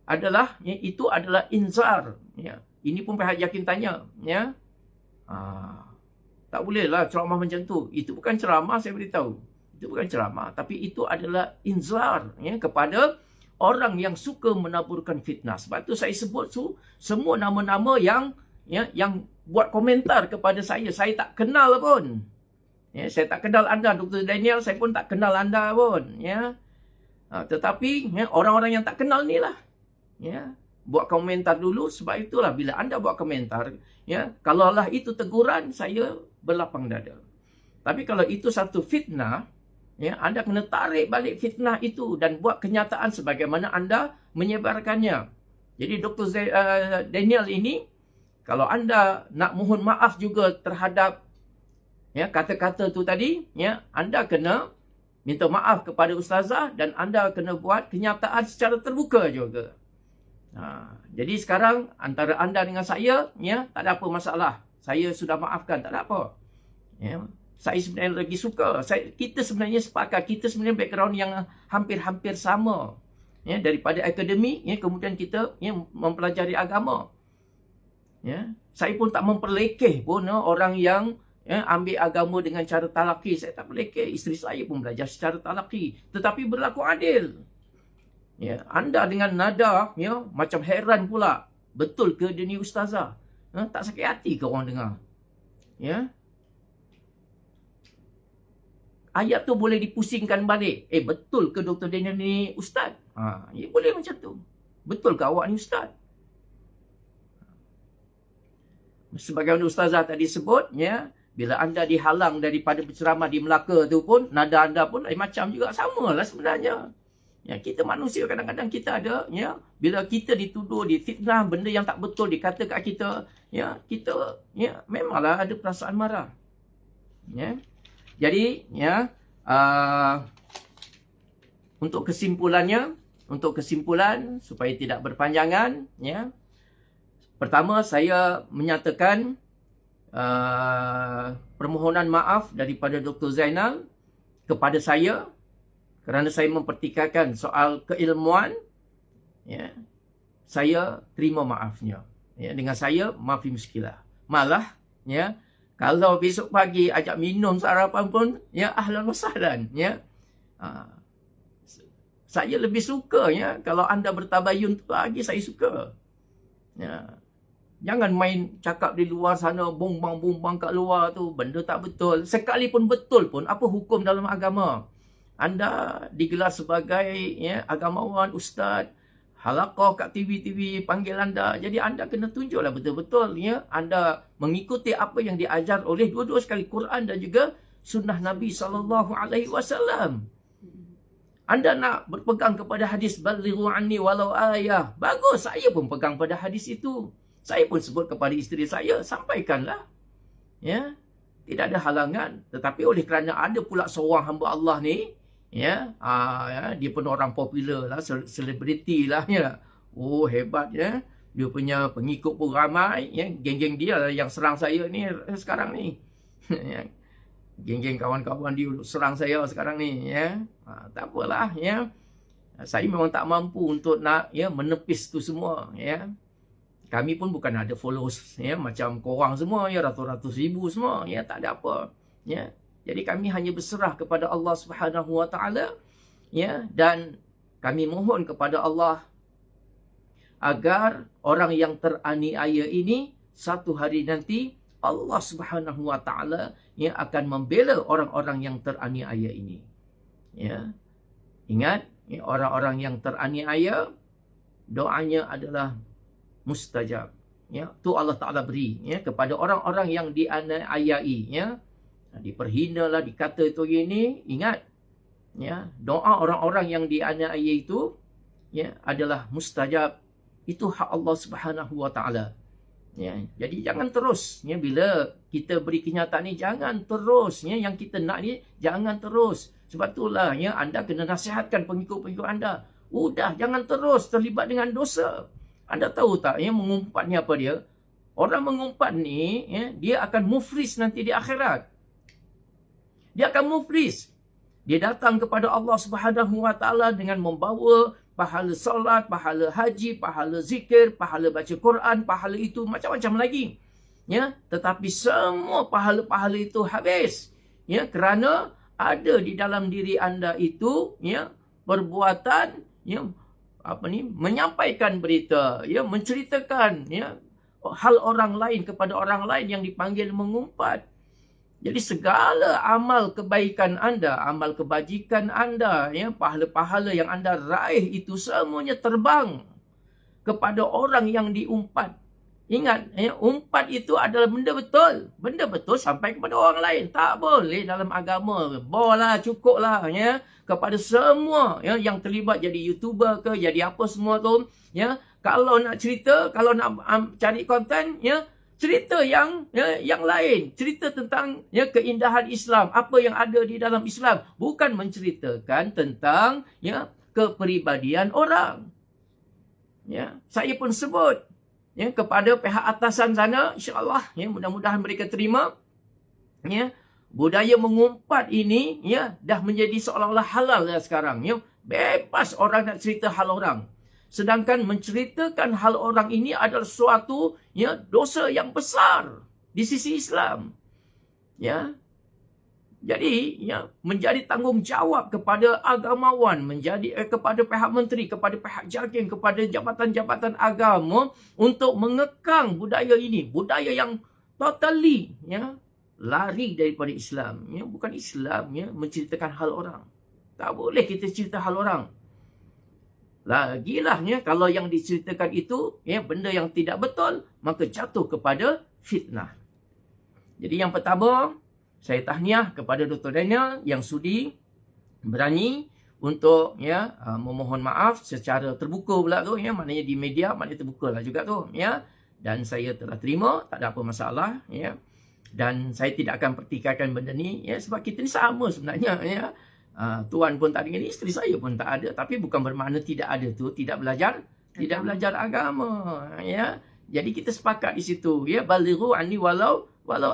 adalah itu adalah inzar. Ya. Ini pun pihak yakin tanya. Ya. Tak bolehlah ceramah macam tu. Itu bukan ceramah, saya beritahu. Itu bukan ceramah, tapi itu adalah inzar ya, kepada orang yang suka menaburkan fitnah. Sebab tu saya sebut semua nama-nama yang buat komentar kepada saya. Saya tak kenal pun. Ya, saya tak kenal anda, Dr. Daniel. Saya pun tak kenal anda pun. Ya. Tetapi ya, orang-orang yang tak kenal ni lah. Ya, buat komentar dulu. Sebab itulah bila anda buat komentar, ya, kalaulah itu teguran, saya berlapang dada. Tapi kalau itu satu fitnah, ya, anda kena tarik balik fitnah itu dan buat kenyataan sebagaimana anda menyebarkannya. Jadi Dr. Daniel ini, kalau anda nak mohon maaf juga terhadap ya, kata-kata tu tadi, ya, anda kena minta maaf kepada ustazah dan anda kena buat kenyataan secara terbuka juga. Jadi sekarang antara anda dengan saya, ya, tak ada apa masalah. Saya sudah maafkan, tak ada apa. Ya. Saya sebenarnya lagi suka. Kita sebenarnya sepakat. Kita sebenarnya background yang hampir-hampir sama. Ya, daripada akademik, ya, kemudian kita ya, mempelajari agama. Ya. Saya pun tak memperlekeh pun orang yang ya, ambil agama dengan cara talaki. Saya tak melekeh. Isteri saya pun belajar secara talaki. Tetapi berlaku adil. Ya, anda dengan nada ya, macam heran pula. Betul ke dia ni ustazah? Tak sakit hati ke orang dengar? Ya. Ayat tu boleh dipusingkan balik. Betul ke Dr. Daniel ni ustaz? Ya, boleh macam tu. Betul ke awak ni ustaz? Sebagaimana ustazah tadi sebut, ya, bila anda dihalang daripada berceramah di Melaka tu pun, nada anda pun macam juga, samalah sebenarnya. Ya, kita manusia kadang-kadang kita ada, ya, bila kita dituduh, difitnah, benda yang tak betul dikata kat kita, ya, kita ya, memanglah ada perasaan marah. Ya. Jadi, ya, untuk kesimpulan supaya tidak berpanjangan, ya. Pertama, saya menyatakan permohonan maaf daripada Dr. Zainal kepada saya kerana saya mempertikaikan soal keilmuan. Ya, saya terima maafnya. Ya, dengan saya, maafi muskilah. Malah, ya, kalau besok pagi ajak minum sarapan pun, ya, ahlan wa sahlan, ya. Saya lebih suka, ya, kalau anda bertabayun pagi, saya suka. Ya. Jangan main cakap di luar sana, bumbang-bumbang kat luar tu, benda tak betul. Sekalipun betul pun, apa hukum dalam agama? Anda digelar sebagai ya, agamawan, ustaz, halaqah kat TV-TV panggil anda. Jadi anda kena tunjuklah betul-betul ya, anda mengikuti apa yang diajar oleh dua-dua sekali Quran dan juga sunnah Nabi SAW. Anda nak berpegang kepada hadis balighu anni walau ayah. Bagus, saya pun pegang pada hadis itu. Saya pun sebut kepada isteri saya, sampaikanlah. Ya, tidak ada halangan. Tetapi oleh kerana ada pula seorang hamba Allah ni, ya, dia pun orang popular lah, selebriti lah, ya. Oh, hebat, ya. Dia punya pengikut pun ramai, ya. Geng-geng dia lah yang serang saya ni sekarang ni. Geng-geng kawan-kawan dia serang saya sekarang ni, ya. Tak apalah, ya. Saya memang tak mampu untuk nak ya menepis tu semua, ya. Kami pun bukan ada followers, ya, macam korang semua, ya, ratus-ratus ribu semua, ya, tak ada apa, ya. Jadi kami hanya berserah kepada Allah Subhanahu Wa Taala, ya, dan kami mohon kepada Allah agar orang yang teraniaya ini satu hari nanti Allah Subhanahu Wa Taala ya akan membela orang-orang yang teraniaya ini. Ya. Ingat, ya, orang-orang yang teraniaya doanya adalah mustajab. Ya, tu Allah Taala beri ya kepada orang-orang yang dianiayai, ya. Diperhinalah, dikata itu gini, ingat ya, doa orang-orang yang dianiayai itu ya adalah mustajab. Itu hak Allah Subhanahu Wa Taala. Ya, jadi jangan terus ya, bila kita beri kenyataan ni jangan terus ya, yang kita nak ni jangan terus. Sebab itulah ya, anda kena nasihatkan pengikut-pengikut anda. Udah, jangan terus terlibat dengan dosa. Anda tahu tak ya, mengumpat ni apa dia? Orang mengumpat ni, ya, dia akan muflis nanti di akhirat. Dia akan muflis. Dia datang kepada Allah Subhanahu Wa Taala dengan membawa pahala solat, pahala haji, pahala zikir, pahala baca Quran, pahala itu macam-macam lagi. Ya, tetapi semua pahala-pahala itu habis. Ya, kerana ada di dalam diri anda itu, ya, perbuatan, ya, menyampaikan berita, ya, menceritakan, ya, hal orang lain kepada orang lain yang dipanggil mengumpat. Jadi segala amal kebaikan anda, amal kebajikan anda, ya, pahala-pahala yang anda raih itu semuanya terbang kepada orang yang diumpat. Ingat, ya, umpat itu adalah benda betul. Benda betul sampai kepada orang lain. Tak boleh dalam agama. Boleh, cukuplah, ya, kepada semua, ya, yang terlibat jadi YouTuber ke, jadi apa semua tu. Ya, kalau nak cerita, kalau nak cari konten, ya, cerita yang, ya, yang lain. Cerita tentang, ya, keindahan Islam. Apa yang ada di dalam Islam. Bukan menceritakan tentang, ya, kepribadian orang. Ya, saya pun sebut, ya, kepada pihak atasan sana, insya-Allah, ya, mudah-mudahan mereka terima. Ya, budaya mengumpat ini, ya, dah menjadi seolah-olah halal dah sekarang. Ya, bebas orang nak cerita hal orang. Sedangkan menceritakan hal orang ini adalah suatu, ya, dosa yang besar di sisi Islam. Ya. Jadi, ya, menjadi tanggungjawab kepada agamawan, menjadi kepada pihak menteri, kepada pihak JAKIM, kepada jabatan-jabatan agama untuk mengekang budaya ini, budaya yang totally, ya, lari daripada Islam. Ya, bukan Islam, ya, menceritakan hal orang. Tak boleh kita cerita hal orang. Lagilah, ya, kalau yang diceritakan itu, ya, benda yang tidak betul, maka jatuh kepada fitnah. Jadi yang pertama, saya tahniah kepada Dr. Daniel yang sudi berani untuk, ya, memohon maaf secara terbuka pula tu, ya, maknanya di media, maknanya terbuka lah juga tu, ya. Dan saya telah terima, tak ada apa masalah, ya. Dan saya tidak akan pertikaikan benda ni, ya, sebab kita ni sama sebenarnya, ya. Tuan pun tak dengan isteri saya pun tak ada, tapi bukan bermakna tidak ada tu tidak belajar agama, ya. Jadi kita sepakat di situ, ya, balighu anni walau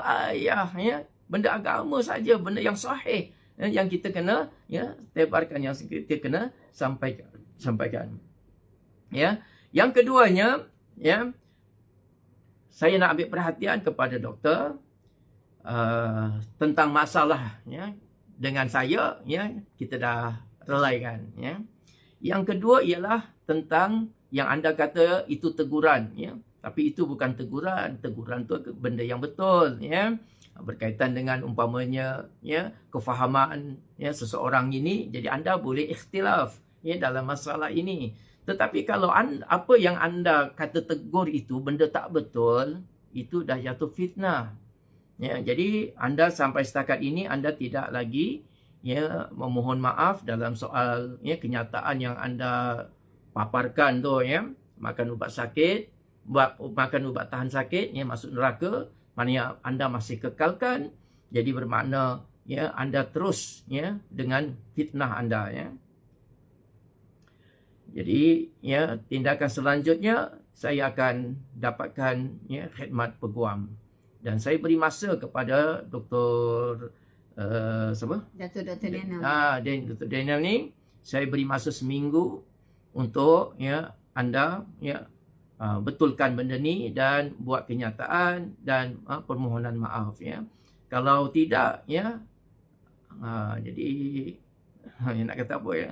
ayah, ya. Benda agama saja, benda yang sahih, ya, yang kita kena, ya, tebarkan, yang kita kena sampaikan. Ya. Yang keduanya, ya, saya nak ambil perhatian kepada doktor tentang masalah, ya, dengan saya, ya, kita dah relaikan, ya. Yang kedua ialah tentang yang anda kata itu teguran, ya. Tapi itu bukan teguran. Teguran tu benda yang betul, ya. Berkaitan dengan umpamanya, ya, kefahaman, ya, seseorang ini, jadi anda boleh ikhtilaf, ya, dalam masalah ini. Tetapi kalau apa yang anda kata tegur itu benda tak betul, itu dah jatuh fitnah. Ya, jadi anda sampai setakat ini anda tidak lagi, ya, memohon maaf dalam soal, ya, kenyataan yang anda paparkan tu, ya, makan ubat sakit, makan ubat tahan sakit, ya, masuk neraka, maknanya anda masih kekalkan, jadi bermakna, ya, anda terus, ya, dengan fitnah anda, ya. Jadi, ya, tindakan selanjutnya saya akan dapatkan, ya, khidmat peguam. Dan saya beri masa kepada Dr. siapa? Dr. Daniel. Dr. Daniel ni, saya beri masa seminggu untuk, ya, anda, ya, betulkan benda ni dan buat kenyataan dan permohonan maaf, ya. Kalau tidak, ya, jadi nak kata apa, ya,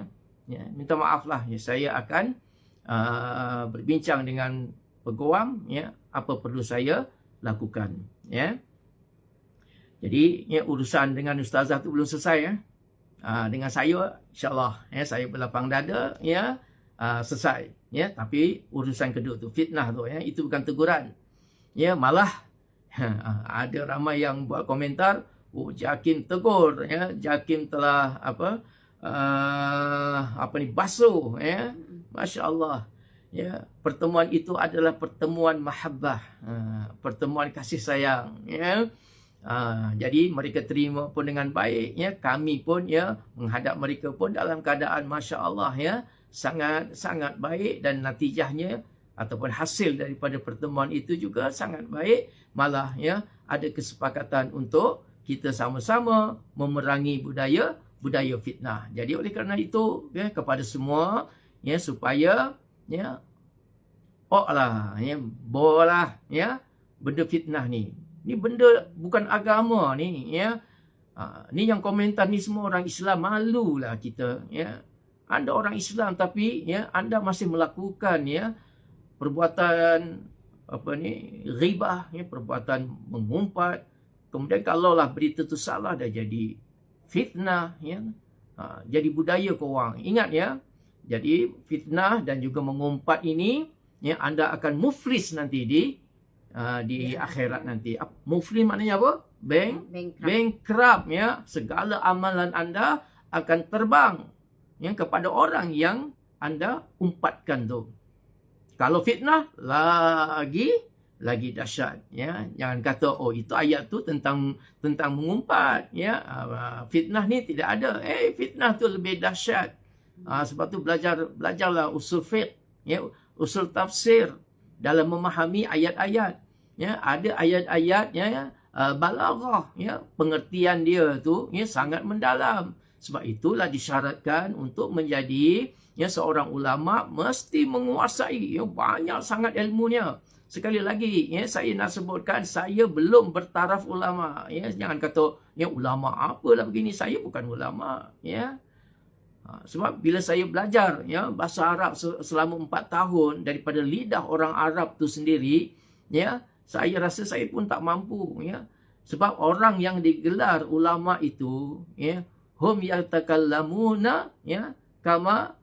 ya, minta maaf lah, ya, saya akan berbincang dengan peguam, ya, apa perlu saya lakukan, ya. Jadi, ya, urusan dengan ustazah tu belum selesai, ya. Dengan saya, insya-Allah, ya, saya berlapang dada, ya, selesai, ya. Tapi urusan kedua tu, fitnah tu, ya, itu bukan teguran, ya. Malah ada ramai yang buat komentar, oh, JAKIM tegur, ya, JAKIM telah basuh, ya. Masya-Allah. Ya, pertemuan itu adalah pertemuan mahabbah, pertemuan kasih sayang, ya. Jadi mereka terima pun dengan baik, ya. Kami pun, ya, menghadap mereka pun dalam keadaan masya-Allah, ya, sangat baik dan natijahnya ataupun hasil daripada pertemuan itu juga sangat baik. Malah ya ada kesepakatan untuk kita sama-sama memerangi budaya fitnah. Jadi oleh kerana itu ya, kepada semua ya, supaya ya bawalah ya benda fitnah ni. Ni benda bukan agama ni ya. Ni yang komentar ni semua orang Islam, malulah kita ya. Anda orang Islam tapi ya anda masih melakukan ya perbuatan ghibah ya, perbuatan mengumpat. Kemudian kalaulah berita tu salah dah jadi fitnah ya. Jadi budaya korang. Ingat ya. Jadi fitnah dan juga mengumpat ini ya, anda akan muflis nanti di akhirat nanti. Muflis maknanya apa? Bankrupt ya. Segala amalan anda akan terbang ya kepada orang yang anda umpatkan tu. Kalau fitnah lagi dahsyat ya. Jangan kata itu ayat tu tentang mengumpat ya. Fitnah ni tidak ada. Fitnah tu lebih dahsyat. Sebab tu belajarlah usul fiqh ya, usul tafsir dalam memahami ayat-ayat ya. Ada ayat-ayat ya balaghah ya, pengertian dia tu ya sangat mendalam. Sebab itulah disyaratkan untuk menjadi ya seorang ulama mesti menguasai ya banyak sangat ilmunya. Sekali lagi ya, saya nak sebutkan saya belum bertaraf ulama ya. Jangan kata ya ulama apalah begini, saya bukan ulama ya. Sebab bila saya belajar ya bahasa Arab selama 4 tahun daripada lidah orang Arab tu sendiri ya, saya rasa saya pun tak mampu ya. Sebab orang yang digelar ulama itu ya, hum yatakallamuna ya kama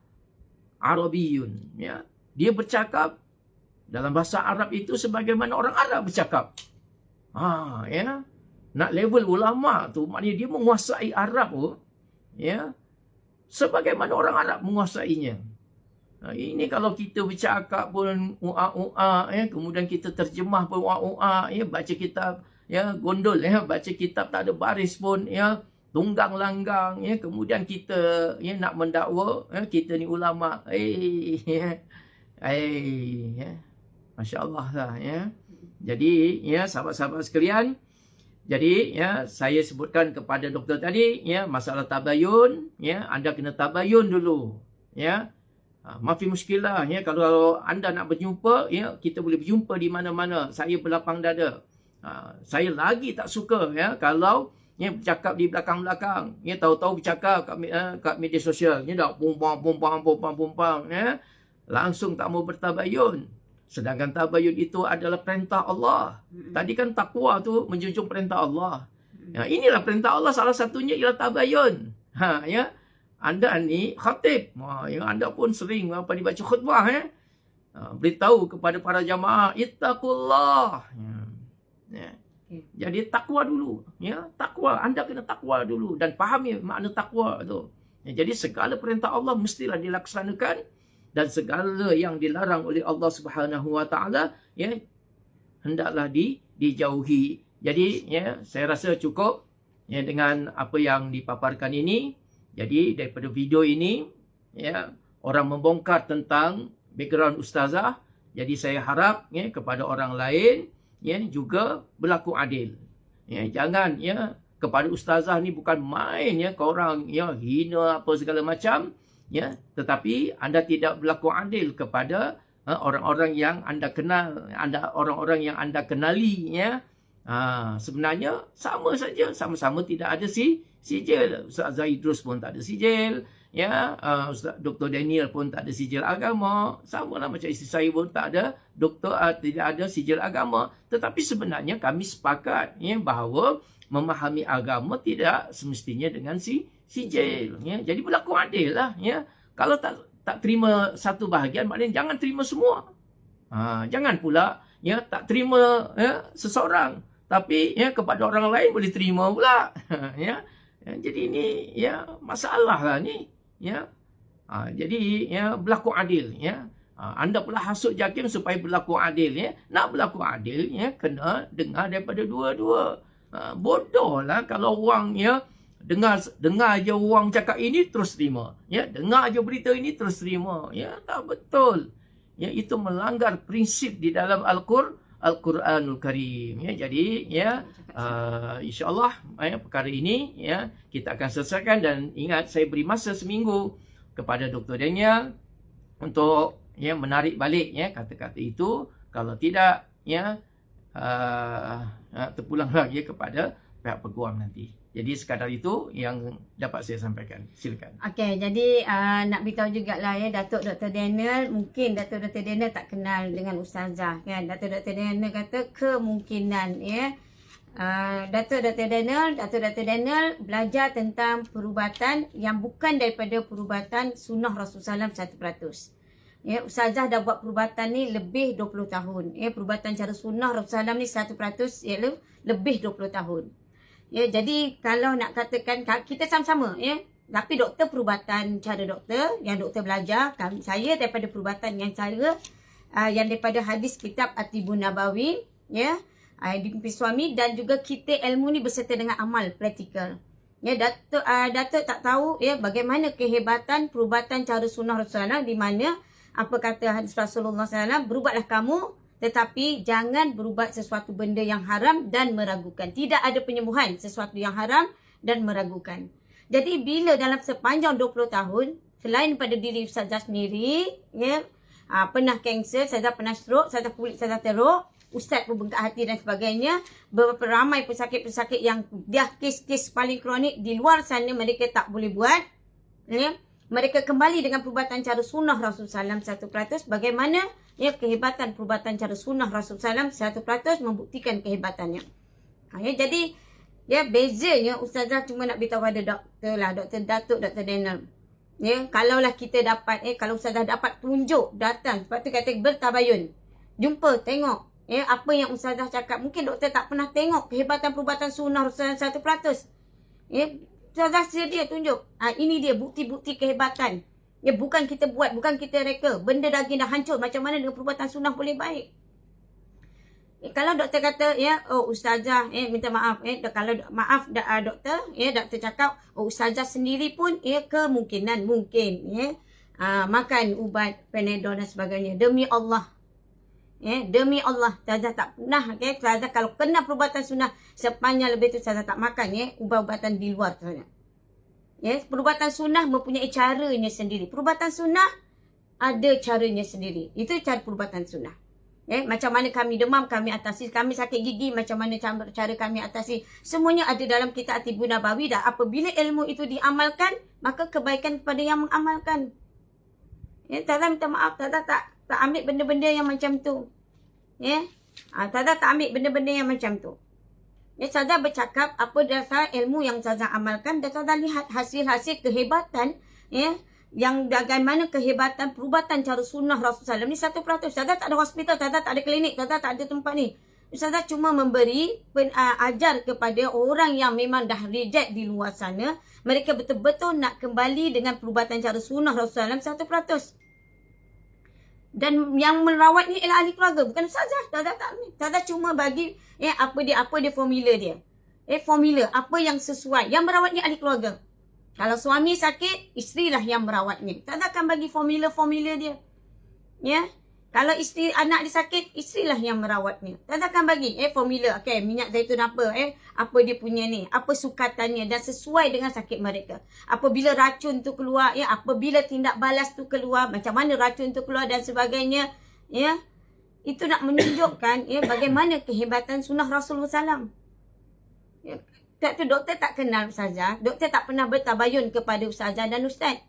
Arabiyun ya. Dia bercakap dalam bahasa Arab itu sebagaimana orang Arab bercakap. Ya. Nak level ulama tu maknanya dia menguasai Arab tu ya, sebagaimana orang Arab menguasainya. Ini kalau kita bercakap pun ya, kemudian kita terjemah pun ya, baca kitab ya gondol ya, baca kitab tak ada baris pun ya, tunggang langgang ya, kemudian kita ya nak mendakwa ya, kita ni ulama. Ya. Masya-Allah lah ya. Jadi ya sahabat-sahabat sekalian, jadi ya saya sebutkan kepada doktor tadi ya masalah tabayun ya, anda kena tabayun dulu ya. Mafi muskilah ya, kalau anda nak berjumpa ya, kita boleh berjumpa di mana-mana. Saya berlapang dada. Saya lagi tak suka ya kalau ya bercakap di belakang-belakang ya, tahu-tahu bercakap kat media sosial ya, dah pumpang ya, langsung tak mau bertabayun. Sedangkan tabayun itu adalah perintah Allah. Tadi kan takwa tu menjunjung perintah Allah. Ya, inilah perintah Allah, salah satunya ialah tabayun. Ya. Anda ni khatib. Ya, anda pun sering dibaca khutbah ya. Beritahu kepada para jamaah, ittaqullah. Ya. Jadi takwa dulu. Ya, takwa. Anda kena takwa dulu dan fahami makna takwa tu. Ya, jadi segala perintah Allah mestilah dilaksanakan. Dan segala yang dilarang oleh Allah Subhanahu Wa Taala ya hendaklah dijauhi. Jadi ya saya rasa cukup ya dengan apa yang dipaparkan ini. Jadi daripada video ini ya orang membongkar tentang background ustazah. Jadi saya harap ya kepada orang lain ya juga berlaku adil. Ya jangan ya kepada ustazah ni bukan main ya, korang ya hina apa segala macam. Ya, tetapi anda tidak berlaku adil kepada orang-orang yang anda kenal, orang-orang yang anda kenali ya. Sebenarnya sama saja, sama-sama tidak ada sijil. Ustaz Zaidrus pun tak ada sijil, ya. Ustaz Dr. Daniel pun tak ada sijil agama. Samalah macam isteri saya pun tak ada tidak ada sijil agama. Tetapi sebenarnya kami sepakat ya bahawa memahami agama tidak semestinya dengan sijil ya. Jadi berlaku adil lah ya. Kalau tak terima satu bahagian, maknanya jangan terima semua. Jangan pula ya tak terima ya seseorang, tapi ya kepada orang lain boleh terima pula. Ya. Jadi ini ya masalah lah ni ya. Jadi ya berlaku adil ya. Anda pula hasut JAKIM supaya berlaku adil ya. Nak berlaku adil ya kena dengar daripada dua-dua. Bodohlah kalau orang ya dengar je orang cakap ini terus terima ya, dengar je berita ini terus terima ya, tak betul ya, itu melanggar prinsip di dalam Al-Quranul Karim. Ya, jadi ya insya-Allah perkara ini ya kita akan selesaikan, dan ingat saya beri masa seminggu kepada Dr. Daniel untuk ya menarik balik ya kata-kata itu. Kalau tidak ya terpulang lagi kepada pihak peguam nanti. Jadi sekadar itu yang dapat saya sampaikan. Silakan. Okey, jadi nak beritahu jugalah ya Datuk Dr. Daniel, mungkin Datuk Dr. Daniel tak kenal dengan Ustazah kan. Datuk Dr. Daniel kata kemungkinan ya. Datuk Dr. Daniel belajar tentang perubatan yang bukan daripada perubatan sunnah Rasulullah SAW 100%. Ya, Ustazah dah buat perubatan ni lebih 20 tahun. Ya, perubatan cara sunnah Rasulullah SAW ni 100% iaitu lebih 20 tahun. Ya, jadi kalau nak katakan kita sama-sama ya, tapi doktor perubatan cara doktor yang doktor belajar, saya daripada perubatan yang cara yang daripada hadis kitab At-Tibbun Nabawi ya, dipimpin suami, dan juga kita ilmu ni berserta dengan amal praktikal. Ya, Datuk tak tahu ya bagaimana kehebatan perubatan cara sunnah Rasulullah, di mana apa kata hadis Rasulullah SAW, berubatlah kamu tetapi jangan berubat sesuatu benda yang haram dan meragukan. Tidak ada penyembuhan sesuatu yang haram dan meragukan. Jadi bila dalam sepanjang 20 tahun, selain pada diri Ustazah sendiri, ya, pernah kanser, Ustazah pernah stroke, Ustazah kulit Ustazah teruk, Ustaz pun bengkak hati dan sebagainya, beberapa ramai pesakit-pesakit yang dah kes-kes paling kronik di luar sana mereka tak boleh buat. Ya. Mereka kembali dengan perubatan cara sunnah Rasulullah SAW 100%. Bagaimana ya kehebatan perubatan cara sunnah Rasulullah SAW 100% membuktikan kehebatannya. Ya, jadi ya bezanya Ustazah cuma nak beritahu pada doktor lah, Dr. Datuk Dr. Daniel. Ya, kalaulah kita dapat kalau Ustazah dapat tunjuk datang, sebab tu kata bertabayun. Jumpa, tengok ya apa yang Ustazah cakap. Mungkin doktor tak pernah tengok kehebatan perubatan sunnah Rasulullah 100%. Ya, Ustazah sedia tunjuk. Ini dia bukti-bukti kehebatan. Ya, bukan kita buat, bukan kita reka. Benda daging dah hancur. Macam mana dengan perubatan sunnah boleh baik? Kalau doktor kata, ya, oh Ustazah, minta maaf. Kalau maaf doktor, doktor cakap, oh Ustazah sendiri pun, kemungkinan, mungkin, makan ubat, Panadol dan sebagainya. Demi Allah. Demi Allah, Ustazah tak pernah, Ustazah kalau kena perubatan sunnah, sepanjang lebih tu Ustazah tak makan, ubat-ubatan di luar sana. Perubatan sunnah mempunyai caranya sendiri. Perubatan sunnah ada caranya sendiri. Itu cara perubatan sunnah. Macam mana kami demam, kami atasi. Kami sakit gigi, macam mana cara kami atasi. Semuanya ada dalam kitab At-Tibbun Nabawi. Dan apabila ilmu itu diamalkan, maka kebaikan kepada yang mengamalkan. Ustazah minta maaf, Ustazah tak ambil benda-benda yang macam tu. Ustazah tak ambil benda-benda yang macam tu. Ustazah bercakap apa dasar ilmu yang Ustazah amalkan, dan Ustazah lihat hasil-hasil kehebatan yang bagaimana kehebatan perubatan cara sunnah Rasulullah ni 100%. Ustazah tak ada hospital, Ustazah tak ada klinik, Ustazah tak ada tempat ni. Ustazah cuma memberi ajar kepada orang yang memang dah reject di luar sana, mereka betul-betul nak kembali dengan perubatan cara sunnah Rasulullah 100%. Dan yang merawat ni ialah ahli keluarga, bukan Ustazah. Ustazah tak ni. Ustazah cuma bagi apa dia formula dia. Formula apa yang sesuai. Yang merawat ni ahli keluarga. Kalau suami sakit, isterilah yang merawatnya. Ustazah akan bagi formula-formula dia. Kalau isteri anak dia sakit, isterilah yang merawatnya. Ustazah akan bagi formula. Okey, minyak zaitun apa apa dia punya ni, apa sukatannya dan sesuai dengan sakit mereka. Apabila racun tu keluar, apabila tindak balas tu keluar, macam mana racun tu keluar dan sebagainya, itu nak menunjukkan bagaimana kehebatan sunnah Rasulullah SAW. Doktor tak kenal Ustazah, doktor tak pernah bertabayun kepada Ustazah dan Ustaz.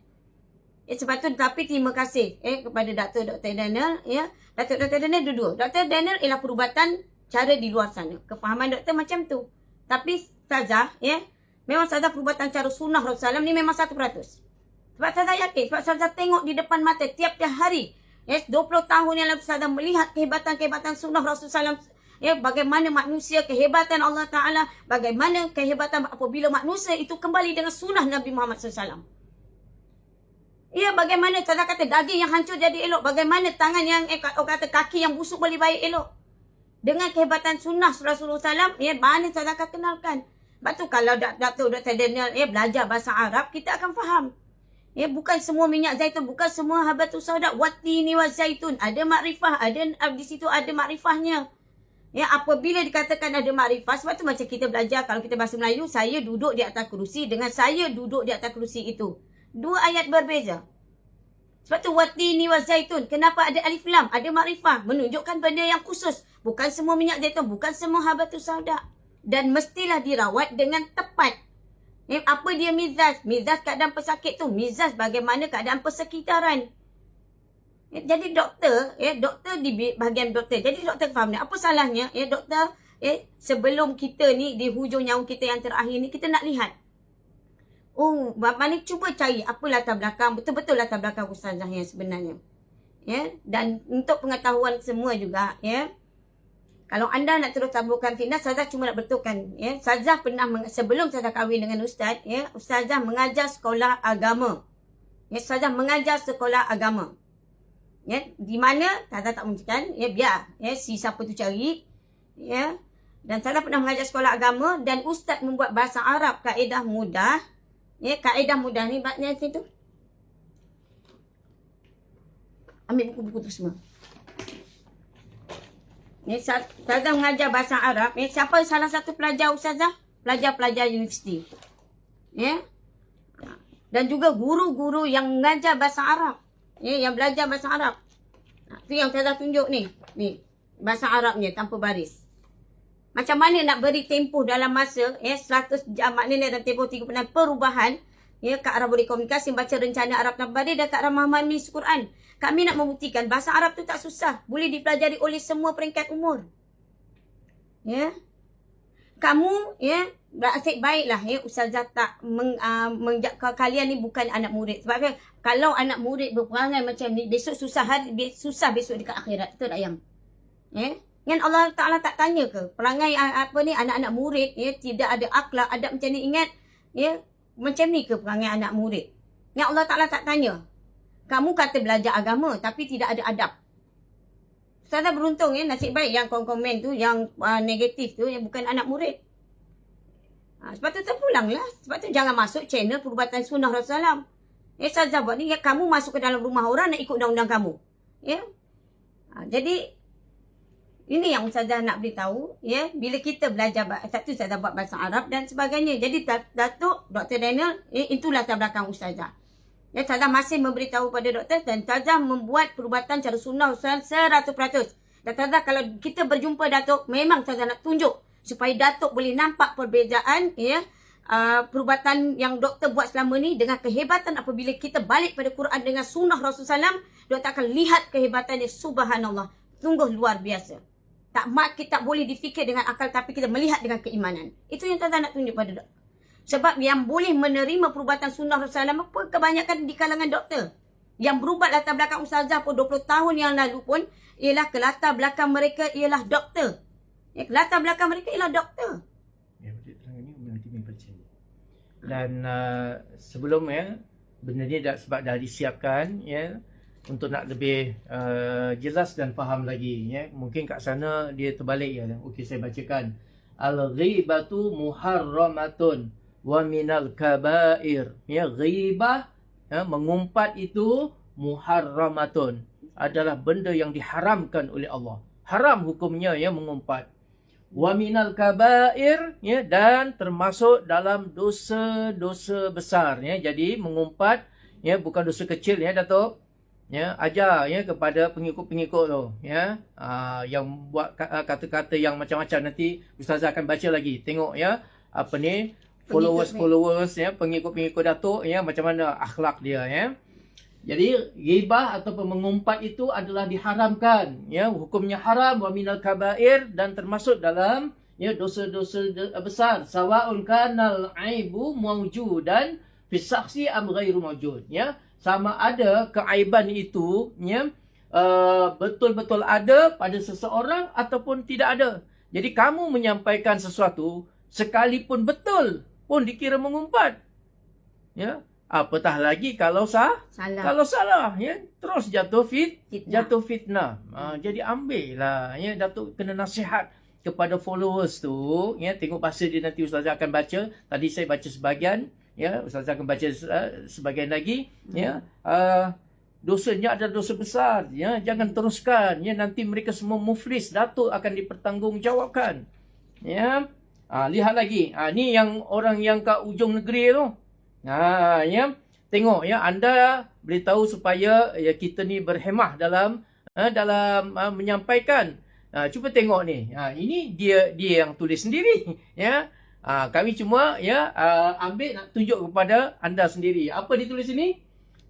Sebab tu, tapi terima kasih kepada Dr. Daniel. Dr. Daniel dua-dua. Dr. Daniel ialah perubatan cara di luar sana. Kefahaman doktor macam tu. Tapi Ustazah, memang Ustazah perubatan cara sunnah Rasulullah ni memang 100%. Sebab Ustazah yakin, sebab Ustazah tengok di depan mata tiap-tiap hari. 20 tahun yang lalu Ustazah melihat kehebatan-kehebatan sunnah Rasulullah SAW. Bagaimana manusia, kehebatan Allah Ta'ala. Bagaimana kehebatan apabila manusia itu kembali dengan sunnah Nabi Muhammad SAW. Bagaimana Ustazah kata daging yang hancur jadi elok. Bagaimana tangan yang, kata kaki yang busuk boleh baik elok. Dengan kehebatan sunnah Rasulullah SAW, mana Ustazah akan kenalkan. Sebab tu kalau Dr. Daniel belajar bahasa Arab, kita akan faham. Ya, bukan semua minyak zaitun, bukan semua habatus sauda, watini wa zaitun. Ada makrifah, ada di situ ada makrifahnya. Ya, apabila dikatakan ada makrifah, sebab tu macam kita belajar kalau kita bahasa Melayu, saya duduk di atas kerusi dengan saya duduk di atas kerusi itu. Dua ayat berbeza. Sebab tu watini wa zaitun. Kenapa ada alif lam? Ada makrifah, menunjukkan benda yang khusus. Bukan semua minyak zaitun, bukan semua habatus sauda. Dan mestilah dirawat dengan tepat. Apa dia mizaz? Mizaz keadaan pesakit tu. Mizaz bagaimana keadaan persekitaran. Jadi doktor, doktor di bahagian doktor. Jadi doktor faham ni. Apa salahnya? Doktor, sebelum kita ni, di hujung nyawa kita yang terakhir ni, kita nak lihat. Oh, mana cuba cari apa latar belakang, betul-betul latar belakang ustazah yang sebenarnya. Dan untuk pengetahuan semua juga, kalau anda nak terus taburkan fitnah, Ustazah cuma nak betulkan. Ustazah pernah, sebelum Ustazah kahwin dengan Ustaz, Ustazah mengajar sekolah agama. Ustazah mengajar sekolah agama. Di mana, Ustazah tak mengatakan, biar si siapa tu cari. Dan Ustazah pernah mengajar sekolah agama dan Ustaz membuat bahasa Arab, kaedah mudah. Kaedah mudah ni, maknanya situ. Ambil buku-buku tu semua. Ustazah mengajar bahasa Arab. Siapa salah satu pelajar Ustazah? Pelajar-pelajar universiti. Dan juga guru-guru yang mengajar bahasa Arab. Yang belajar bahasa Arab. Itu yang Ustazah tunjuk ni. Ni, bahasa Arabnya tanpa baris. Macam mana nak beri tempoh dalam masa 100 jam, maknanya dalam tempoh 36 perubahan. Ke arah boleh komunikasi, baca rencana Arab tanpa baris dan ke arah memahami Quran. Kami nak membuktikan bahasa Arab tu tak susah. Boleh dipelajari oleh semua peringkat umur. Kamu, asyik baiklah, Ustazah tak kalian ni bukan anak murid. Sebab kalau anak murid berperangai macam ni, besok susah besok dekat akhirat. Betul tak yang? Kan Allah Ta'ala tak tanya ke? Perangai anak-anak murid, tidak ada akhlak, adab macam ni. Ingat, macam ni ke perangai anak murid? Yang Allah Ta'ala tak tanya. Kamu kata belajar agama tapi tidak ada adab. Ustazah beruntung nasib baik yang komen tu, yang negatif tu, yang bukan anak murid. Sebab tu terpulanglah. Sebab tu jangan masuk channel perubatan sunnah Rasulullah SAW. Ustazah buat ni, kamu masuk ke dalam rumah orang nak ikut undang-undang kamu. Jadi, ini yang Ustazah nak beritahu. Bila kita belajar, satu Ustazah buat bahasa Arab dan sebagainya. Jadi, Datuk, Dr. Daniel, itulah latar belakang Ustazah. Ustazah masih memberitahu pada doktor dan Ustazah membuat perubatan cara sunnah Ustazah 100%. Dan Ustazah kalau kita berjumpa Datuk, memang Ustazah nak tunjuk supaya Datuk boleh nampak perbezaan perubatan yang doktor buat selama ni dengan kehebatan apabila kita balik pada Quran dengan sunnah Rasulullah SAW, doktor akan lihat kehebatannya, subhanallah. Sungguh luar biasa. Kita tak boleh difikir dengan akal tapi kita melihat dengan keimanan. Itu yang Ustazah nak tunjuk pada doktor. Sebab yang boleh menerima perubatan sunnah Rasulullah SAW kebanyakan di kalangan doktor. Yang berubat latar belakang Ustazah pun 20 tahun yang lalu pun ialah ke latar belakang mereka ialah doktor. Latar belakang mereka ialah doktor. Dan sebelum benda ni sebab dah disiapkan untuk nak lebih jelas dan faham lagi mungkin kat sana dia terbalik okey saya bacakan. Al-ghibatu muharramatun wa minal kabair. Ghibah, mengumpat itu muharramatun, adalah benda yang diharamkan oleh Allah. Haram hukumnya mengumpat. Wa minal kabair, dan termasuk dalam dosa-dosa besar. Jadi mengumpat bukan dosa kecil Datuk. Ajar kepada pengikut-pengikut tu yang buat kata-kata yang macam-macam. Nanti Ustazah akan baca lagi. Tengok followers pengikut-pengikut Datuk macam mana akhlak dia Jadi ghibah ataupun mengumpat itu adalah diharamkan hukumnya haram wa minal kabair dan termasuk dalam dosa-dosa besar. Sawaun kanal aibu mawjudan fi saksi am ghairu mawjud. Sama ada keaiban itu betul-betul ada pada seseorang ataupun tidak ada. Jadi kamu menyampaikan sesuatu sekalipun betul pun dikira mengumpat. Apatah lagi kalau salah. Kalau salah terus jatuh fitnah. Jadi ambillah Datuk kena nasihat kepada followers tu tengok bahasa dia nanti Ustazah akan baca. Tadi saya baca sebahagian ya, Ustazah akan baca sebagian lagi, ya. Dosanya adalah dosa besar, ya. Jangan teruskan, ya, nanti mereka semua muflis, datuk akan dipertanggungjawabkan. Ya. Lihat lagi. Ni yang orang yang kat ujung negeri tu. Ya. Tengok, ya, anda beritahu supaya ya kita ni berhemah dalam menyampaikan. Cuba tengok ni. Ini dia yang tulis sendiri, ya. Kami cuma ya ambil nak tunjuk kepada anda sendiri. Apa ditulis ini?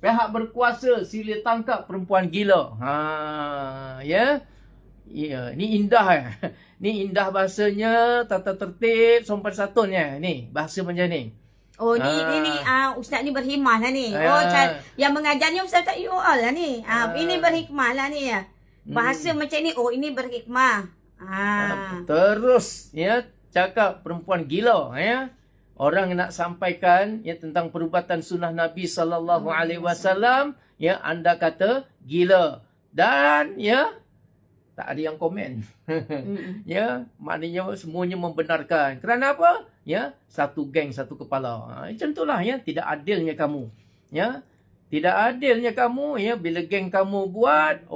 Pihak berkuasa sila tangkap perempuan gila. Ya. Ya, ni indah. Ni indah bahasanya, tata tertib, sopan santunnya. Ni, bahasa macam ni. Oh, ni ustaz ni berhikmah lah ni. Yang mengajarnya Ustaz tak UOL lah ni. Ini berhikmah lah ni ya. Bahasa macam ni, ini berhikmah. Terus ya cakap perempuan gila, ya. Orang nak sampaikan ya tentang perubatan sunnah Nabi sallallahu alaihi wasallam, ya, anda kata gila. Dan ya tak ada yang komen. Ya, maknanya semuanya membenarkan. Kerana apa? Ya, satu geng, satu kepala. Macam itulah, ya, tidak adilnya kamu. Ya. Tidak adilnya kamu, ya, bila geng kamu buat,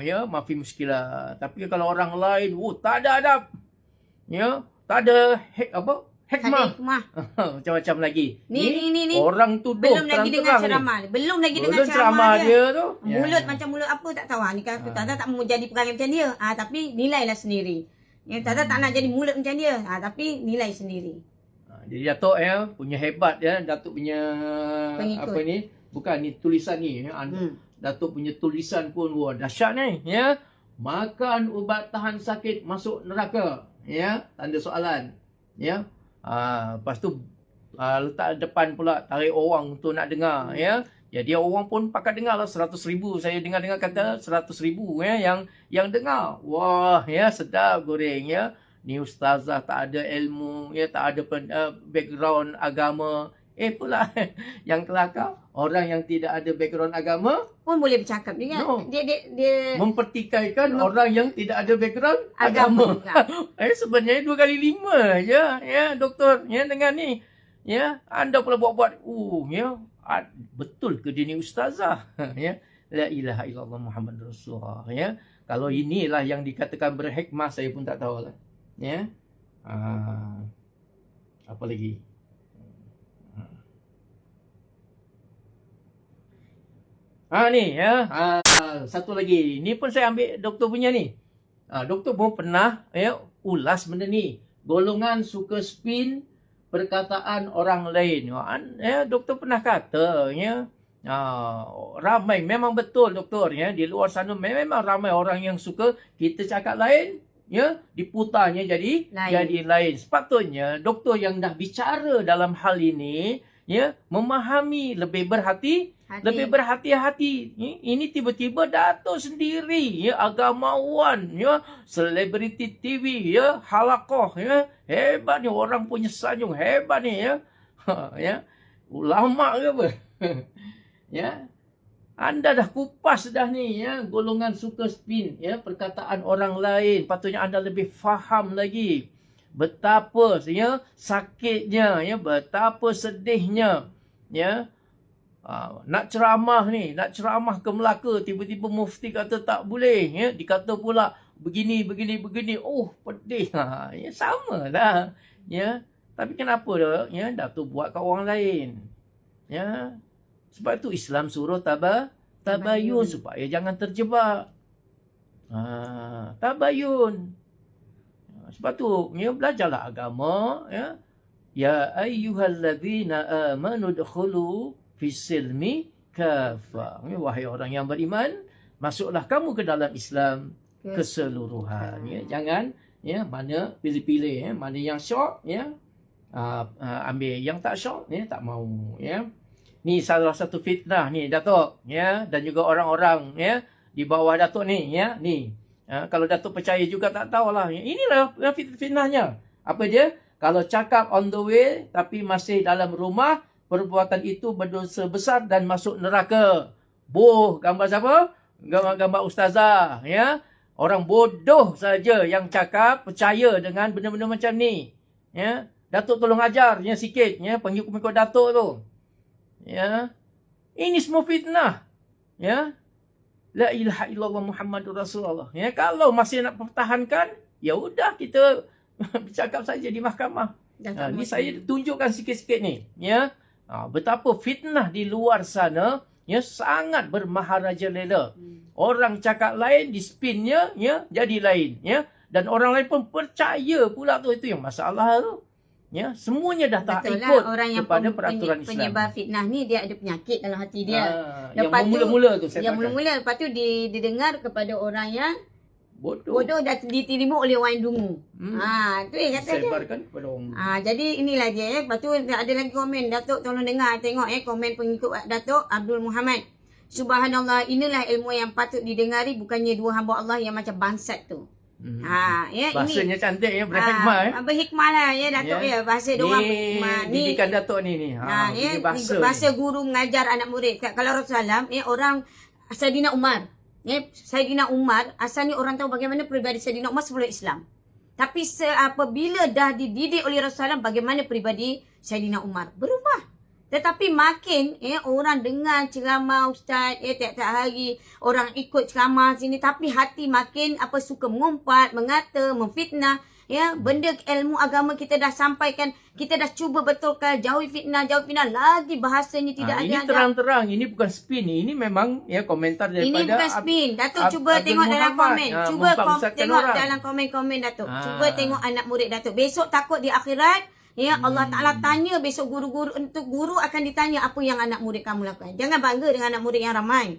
ya, mafi muskilah. Tapi kalau orang lain, tak ada adab. Ya, tak ada hikmah. Macam-macam lagi. Ni. Orang tuduh belum lagi dengan ceramah. Belum lagi dengan ceramah dia tu. Mulut macam mulut apa tak tahu. Ni kan tak mau jadi perangai macam dia. Tapi nilailah sendiri. Yang tak nak jadi mulut macam dia. Tapi nilai sendiri. Jadi Datuk ya punya hebat ya, Datuk punya pengikut. Apa ni? Bukan ni tulisan ni. Datuk punya tulisan pun dahsyat ni ya. Makan ubat tahan sakit masuk neraka. Ya, tanda soalan. Ya. Lepas tu letak depan pula tarik orang untuk nak dengar ya. Jadi orang pun pakat dengar lah 100,000. Saya dengar kata 100,000 ya yang dengar. Wah ya sedap goreng ya. Ni ustazah tak ada ilmu ya, tak ada background agama. Pula yang kelakar orang yang tidak ada background agama pun boleh bercakap juga. No. Dia mempertikaikan orang yang tidak ada background agama. Sebenarnya 2 kali 5 je ya doktor ya dengan ni. Ya, anda pula buat ya. Betul ke dia ni ustazah? Ya. La ilaha illallah Muhammad Rasulullah ya. Kalau inilah yang dikatakan berhikmah, saya pun tak tahulah. Ya. Apa lagi? Ni ya. Satu lagi. Ni pun saya ambil doktor punya ni. Doktor pun pernah ya ulas benda ni. Golongan suka spin perkataan orang lain. Ya, doktor pernah kata ya. Ramai memang betul doktor ya, di luar sana memang ramai orang yang suka kita cakap lain ya, diputarnya jadi lain. Sepatutnya doktor yang dah bicara dalam hal ini ya memahami, lebih berhati-hati. Ini tiba-tiba Datuk sendiri ya, agamawan ya, selebriti TV ya, halaqah ya, hebat ni orang punya sanjung, hebat ni ya. Ya, ulama ke apa? Ya. Anda dah kupas dah ni ya, golongan suka spin ya perkataan orang lain. Patutnya anda lebih faham lagi betapa ya sakitnya ya, betapa sedihnya ya. Nak ceramah ke Melaka, tiba-tiba mufti kata tak boleh ya, dikata pula begini. Pedih ya, samalah ya. Tapi kenapa dah ya Datuk buat kat orang lain ya. Sebab itu Islam suruh tabayun supaya jangan terjebak. Tabayun. Sebab tu ya belajarlah agama ya. Ya ayyuhallazina amanu dkhulu fis-silmi kafah. Wahai orang yang beriman, masuklah kamu ke dalam Islam keseluruhan ya. Jangan ya mana pilih-pilih ya, mana yang syok ya. Ambil yang tak syok ya, tak mau ya. Ni salah satu fitnah ni Datuk ya, dan juga orang-orang ya di bawah Datuk ni ya. Ni kalau Datuk percaya juga tak tahulah. Inilah fitnahnya. Apa dia? Kalau cakap on the way tapi masih dalam rumah, perbuatan itu berdosa besar dan masuk neraka. Gambar siapa? Gambar ustazah ya. Orang bodoh saja yang cakap percaya dengan benda-benda macam ni. Ya. Datuk tolong ajar ya sikit ya pengikut-pengikut Datuk tu. Ya. Ini semua fitnah. Ya. La ilaha illallah Muhammadur Rasulullah. Ya, kalau masih nak pertahankan, ya udah kita bercakap saja di mahkamah. Ni saya tunjukkan sikit-sikit ni, ya. Betapa fitnah di luar sana ya sangat bermaharajalela. Orang cakap lain, dispinnya ya jadi lain, ya. Dan orang lain pun percaya pula tu, itu yang masalah tu. Ya, semuanya dah tak Betul ikut lah, orang yang kepada peraturan Islam. Penyebar fitnah ni dia ada penyakit dalam hati dia. Yang mula-mula tu saya Yang mula-mula lepas tu didengar kepada orang yang bodoh dah diterima oleh orang yang dungu. Tu yang kata dia. Sebarkan kepada orang. Jadi inilah dia. Lepas tu ada lagi komen. Datuk tolong dengar, tengok komen pengikut Datuk Abdul Muhammad. Subhanallah, inilah ilmu yang patut didengari, bukannya dua hamba Allah yang macam bangsat tu. Bahasanya ini, cantik ya, berhikmah berhikmah lah ya Datuk ya. Bahasa dia orang ni didikan Datuk ni. Ini bahasa guru mengajar anak murid. Kalau Rasulullah orang Saidina Umar. Saidina Umar asalnya orang tahu bagaimana peribadi Saidina Umar sebelum Islam. Tapi apabila dah dididik oleh Rasulullah bagaimana peribadi Saidina Umar, berubah. Tetapi makin orang dengar ceramah ustaz tiap-tiap hari, orang ikut ceramah sini, tapi hati makin suka mengumpat, mengata, memfitnah. Benda ilmu agama kita dah sampaikan, kita dah cuba betulkan, jauhi fitnah, lagi bahasanya tidak ada. Ini terang-terang, ini bukan spin, ini memang komentar daripada. Ini bukan spin. Datuk cuba tengok dalam komen. Cuba tengok dalam komen-komen Datuk. Cuba tengok anak murid Datuk. Besok takut di akhirat, Allah Ta'ala tanya besok guru-guru, untuk guru akan ditanya apa yang anak murid kamu lakukan. Jangan bangga dengan anak murid yang ramai.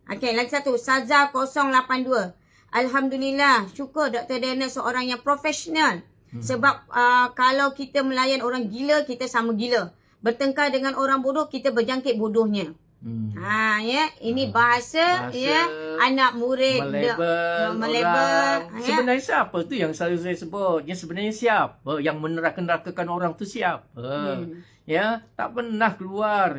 Okey, lagi satu. Saza 082. Alhamdulillah, syukur Dr. Daniel seorang yang profesional. Sebab kalau kita melayan orang gila, kita sama gila. Bertengkar dengan orang bodoh, kita berjangkit bodohnya. Ini bahasa anak murid melebel. Sebenarnya siapa tu yang selalu saya sebut? Sebenarnya siapa yang meneraka-nerakakan orang tu siapa? Tak pernah keluar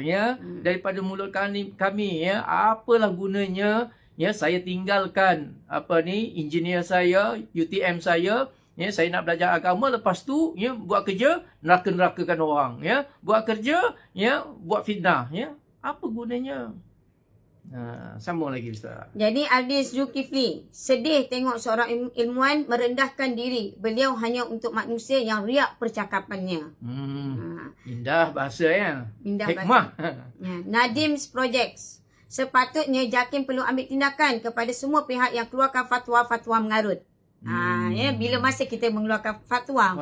daripada mulut kami apalah gunanya saya tinggalkan engineer saya, UTM saya. Saya nak belajar agama, lepas tu buat kerja neraka-nerakakan orang, buat kerja buat fitnah, apa gunanya? Sambung lagi Ustaz. Jadi Aldis Zulkifli, sedih tengok seorang ilmuwan merendahkan diri. Beliau hanya untuk manusia yang riak percakapannya. Indah bahasa Indah hikmah. Nadim's Projects. Sepatutnya JAKIM perlu ambil tindakan kepada semua pihak yang keluarkan fatwa-fatwa mengarut. Bila masa kita mengeluarkan fatwa?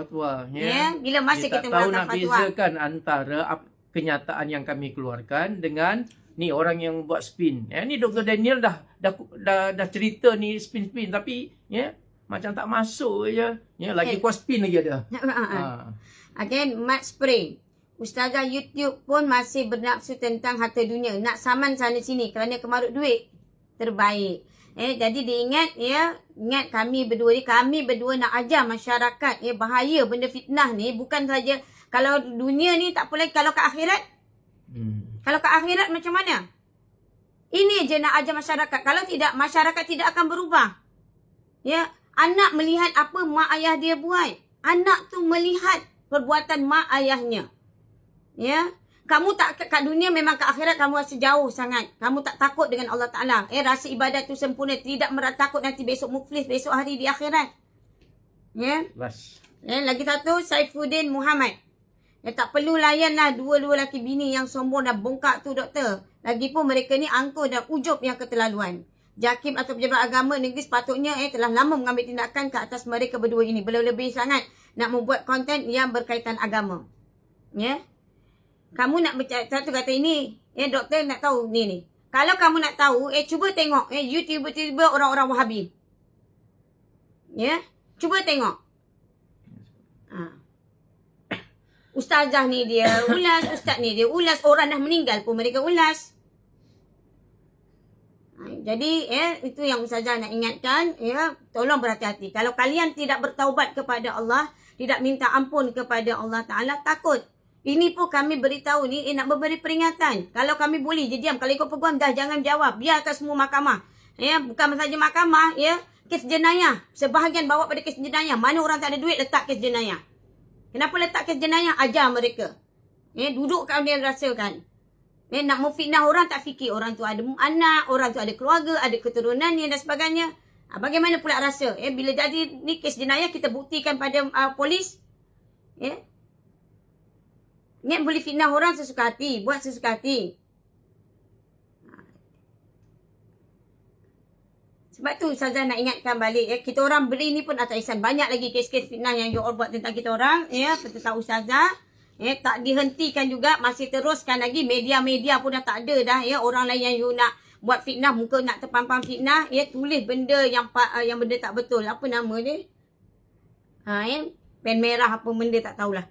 Bila masa kita mengeluarkan fatwa? Kita tahu nak bezakan antara kenyataan yang kami keluarkan dengan ni orang yang buat spin. Ni Dr. Daniel dah cerita ni spin-spin tapi macam tak masuk je. Lagi kuat spin lagi ada. Again, Mat Spray. Ustazah YouTube pun masih bernafsu tentang harta dunia. Nak saman sana sini kerana kemarut duit. Terbaik. Jadi diingat ingat kami berdua nak ajar masyarakat bahaya benda fitnah ni. Bukan saja kalau dunia ni tak boleh, kalau ke akhirat. Kalau ke akhirat macam mana? Ini je nak ajar masyarakat. Kalau tidak, masyarakat tidak akan berubah. Anak melihat apa mak ayah dia buat. Anak tu melihat perbuatan mak ayahnya. Kamu tak kat dunia, memang ke akhirat kamu rasa jauh sangat. Kamu tak takut dengan Allah Ta'ala. Rasa ibadat tu sempurna. Tidak takut nanti besok muflis, besok hari di akhirat. Lagi satu, Saifuddin Muhammad. Tak perlu layanlah dua-dua lelaki bini yang sombong dan bongkak tu doktor. Lagipun mereka ni angkuh dan ujub yang keterlaluan. JAKIM atau pejabat agama negeri sepatutnya telah lama mengambil tindakan ke atas mereka berdua ini. Berlebih sangat nak membuat konten yang berkaitan agama. Kamu nak satu kata ini, doktor nak tahu ni. Kalau kamu nak tahu, cuba tengok YouTuber orang-orang Wahabi. Cuba tengok. Ustazah ni dia ulas, ustaz ni dia ulas, orang dah meninggal pun mereka ulas. Jadi itu yang ustazah nak ingatkan, tolong berhati-hati. Kalau kalian tidak bertaubat kepada Allah, tidak minta ampun kepada Allah Ta'ala, takut. Ini pun kami beritahu ni nak memberi peringatan. Kalau kami boleh je diam, kalau ikut peguam dah jangan jawab, biarkan semua mahkamah. Bukan saja mahkamah, kes jenayah. Sebahagian bawa pada kes jenayah. Mana orang tak ada duit, letak kes jenayah. Kenapa letak kes jenayah? Ajar mereka. Dudukkan dia rasakan. Nak memfitnah orang tak fikir orang tu ada anak, orang tu ada keluarga, ada keturunannya dan sebagainya. Bagaimana pula rasa? Bila jadi ni kes jenayah kita buktikan pada polis. Boleh fitnah orang sesuka hati, buat sesuka hati. Sebab tu Ustazah nak ingatkan balik, kita orang beri ni pun atas ihsan. Banyak lagi kes-kes fitnah yang you all buat tentang kita orang, tentang Ustazah. Tak dihentikan juga, masih teruskan lagi. Media-media pun dah tak ada dah. Orang lain yang you nak buat fitnah, muka nak terpampang fitnah, tulis benda yang benda tak betul. Apa nama dia? Pen merah apa benda tak tahulah.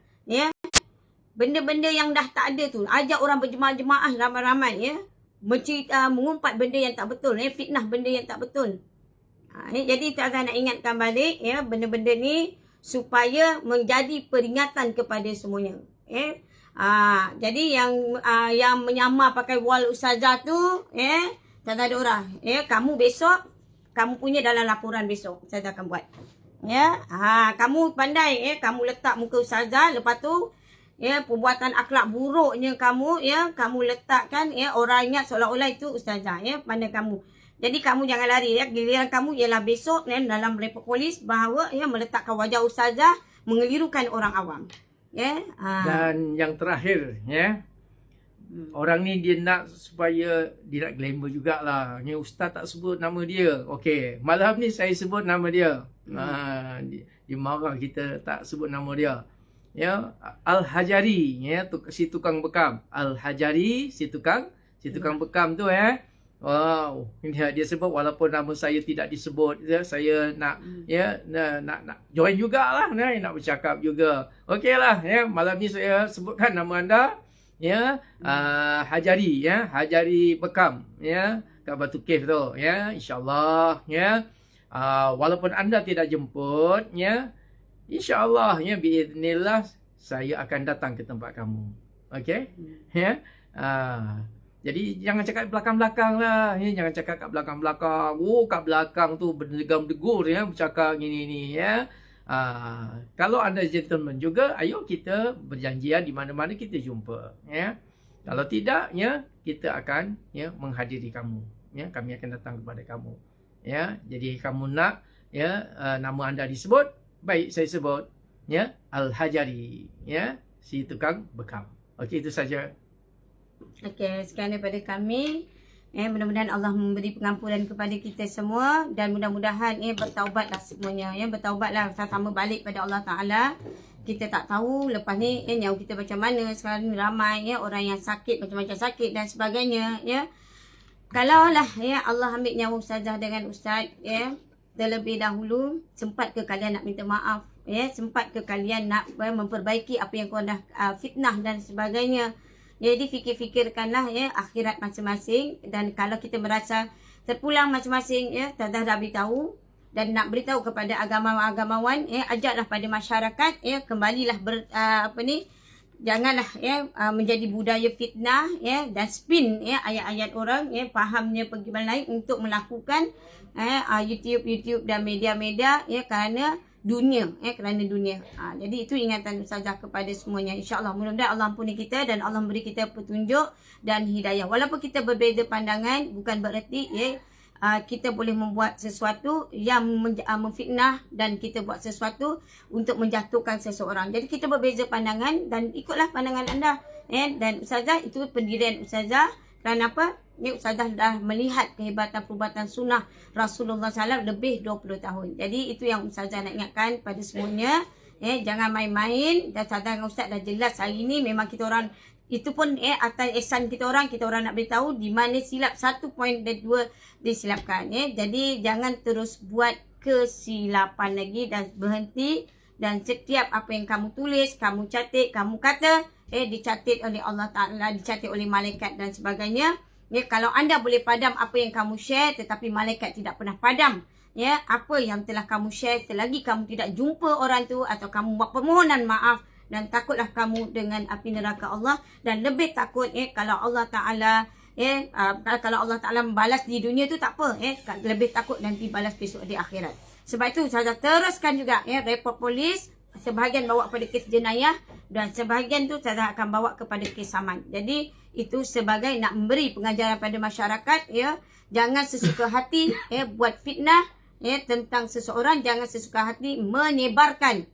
Benda-benda yang dah tak ada tu. Ajak orang berjemaah-jemaah ramai-ramai. Mencerita, mengumpat benda yang tak betul. Fitnah benda yang tak betul. Jadi Ustazah nak ingatkan balik, benda-benda ni supaya menjadi peringatan kepada semuanya. Jadi yang menyamar pakai wall Ustazah tu, tak ada orang. Kamu besok, kamu punya dalam laporan besok Ustazah akan buat. Kamu pandai, kamu letak muka Ustazah, lepas tu perbuatan akhlak buruknya kamu, kamu letakkan, orang ingat seolah-olah itu Ustazah, pandai kamu. Jadi kamu jangan lari, giliran kamu ialah besok dalam report polis bahawa meletakkan wajah Ustazah mengelirukan orang awam. Dan yang terakhir, orang ni dia nak supaya dia nak glamour jugalah. Ustaz tak sebut nama dia. Okey, malam ni saya sebut nama dia. Dia marah kita tak sebut nama dia. Al-Hajari, si tukang bekam. Al-Hajari, si tukang bekam tu, wow, dia sebut walaupun nama saya tidak disebut, saya nak nak join jugalah, nak bercakap juga. Okeylah, malam ni saya sebutkan nama anda, Hajari, Hajari Bekam, kat Batu Cave tu, insya-Allah, walaupun anda tidak jemput, InsyaAllah, biiznillah, saya akan datang ke tempat kamu. Okey? Jadi, jangan cakap belakang-belakang lah. Jangan cakap kat belakang-belakang. Kat belakang tu berdegam-degur, bercakap gini-ni. Kalau anda gentleman juga, ayo kita berjanjian di mana-mana kita jumpa. Kalau tidak, kita akan menghadiri kamu. Kami akan datang kepada kamu. Jadi, kamu nak nama anda disebut, baik saya sebut, Al-Hajari, si tukang bekam. Okey, itu saja. Okey, sekian daripada kami. Mudah-mudahan Allah memberi pengampunan kepada kita semua dan mudah-mudahan bertaubatlah semuanya. Bertaubatlah, sama balik pada Allah Taala. Kita tak tahu lepas ni nyawa kita macam mana. Sekarang ni ramai orang yang sakit, macam-macam sakit dan sebagainya. Kalaulah Allah ambil nyawa Ustazah dengan Ustaz, terlebih dahulu, sempat ke kalian nak minta maaf, sempat ke kalian nak memperbaiki apa yang korang dah fitnah dan sebagainya. Jadi fikir-fikirkanlah akhirat masing-masing, dan kalau kita merasa terpulang masing-masing, Ustazah dah beritahu dan nak beritahu kepada agamawan, ajaklah pada masyarakat, kembalilah janganlah menjadi budaya fitnah, dan spin ayat-ayat orang, fahamnya pergi lain untuk melakukan YouTube dan media-media kerana dunia, kerana dunia. Jadi itu ingatan Ustazah kepada semuanya. InsyaAllah, mudah-mudahan Allah ampuni kita dan Allah beri kita petunjuk dan hidayah. Walaupun kita berbeza pandangan, bukan bererti kita boleh membuat sesuatu yang memfitnah dan kita buat sesuatu untuk menjatuhkan seseorang. Jadi kita berbeza pandangan dan ikutlah pandangan anda. Dan Ustazah, itu pendirian Ustazah. Kerana apa? Ustazah dah melihat kehebatan perubatan sunnah Rasulullah SAW lebih 20 tahun. Jadi itu yang Ustazah nak ingatkan pada semuanya. Jangan main-main. Dan Ustazah dengan Ustaz dah jelas hari ini memang kita orang, itu pun atas ihsan kita orang nak beritahu di mana silap 1 poin dan 2 disilapkan. Jadi jangan terus buat kesilapan lagi dan berhenti. Dan setiap apa yang kamu tulis, kamu catat, kamu kata, dicatat oleh Allah Ta'ala, dicatat oleh malaikat dan sebagainya. Kalau anda boleh padam apa yang kamu share, tetapi malaikat tidak pernah padam apa yang telah kamu share, selagi kamu tidak jumpa orang tu atau kamu buat permohonan maaf, dan takutlah kamu dengan api neraka Allah. Dan lebih takut kalau Allah Ta'ala kalau Allah Ta'ala membalas di dunia tu tak apa, lebih takut nanti balas besok di akhirat. Sebab itu Ustazah teruskan juga report polis sebahagian bawa kepada kes jenayah dan sebahagian tu Ustazah akan bawa kepada kes saman. Jadi itu sebagai nak memberi pengajaran pada masyarakat, ya. Jangan sesuka hati buat fitnah tentang seseorang, jangan sesuka hati menyebarkan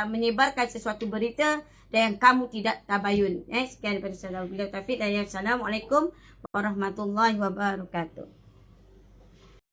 menyebarkan sesuatu berita dan yang kamu tidak tabayun. Sekian daripada saya. Wabillahi taufiq. Assalamualaikum warahmatullahi wabarakatuh.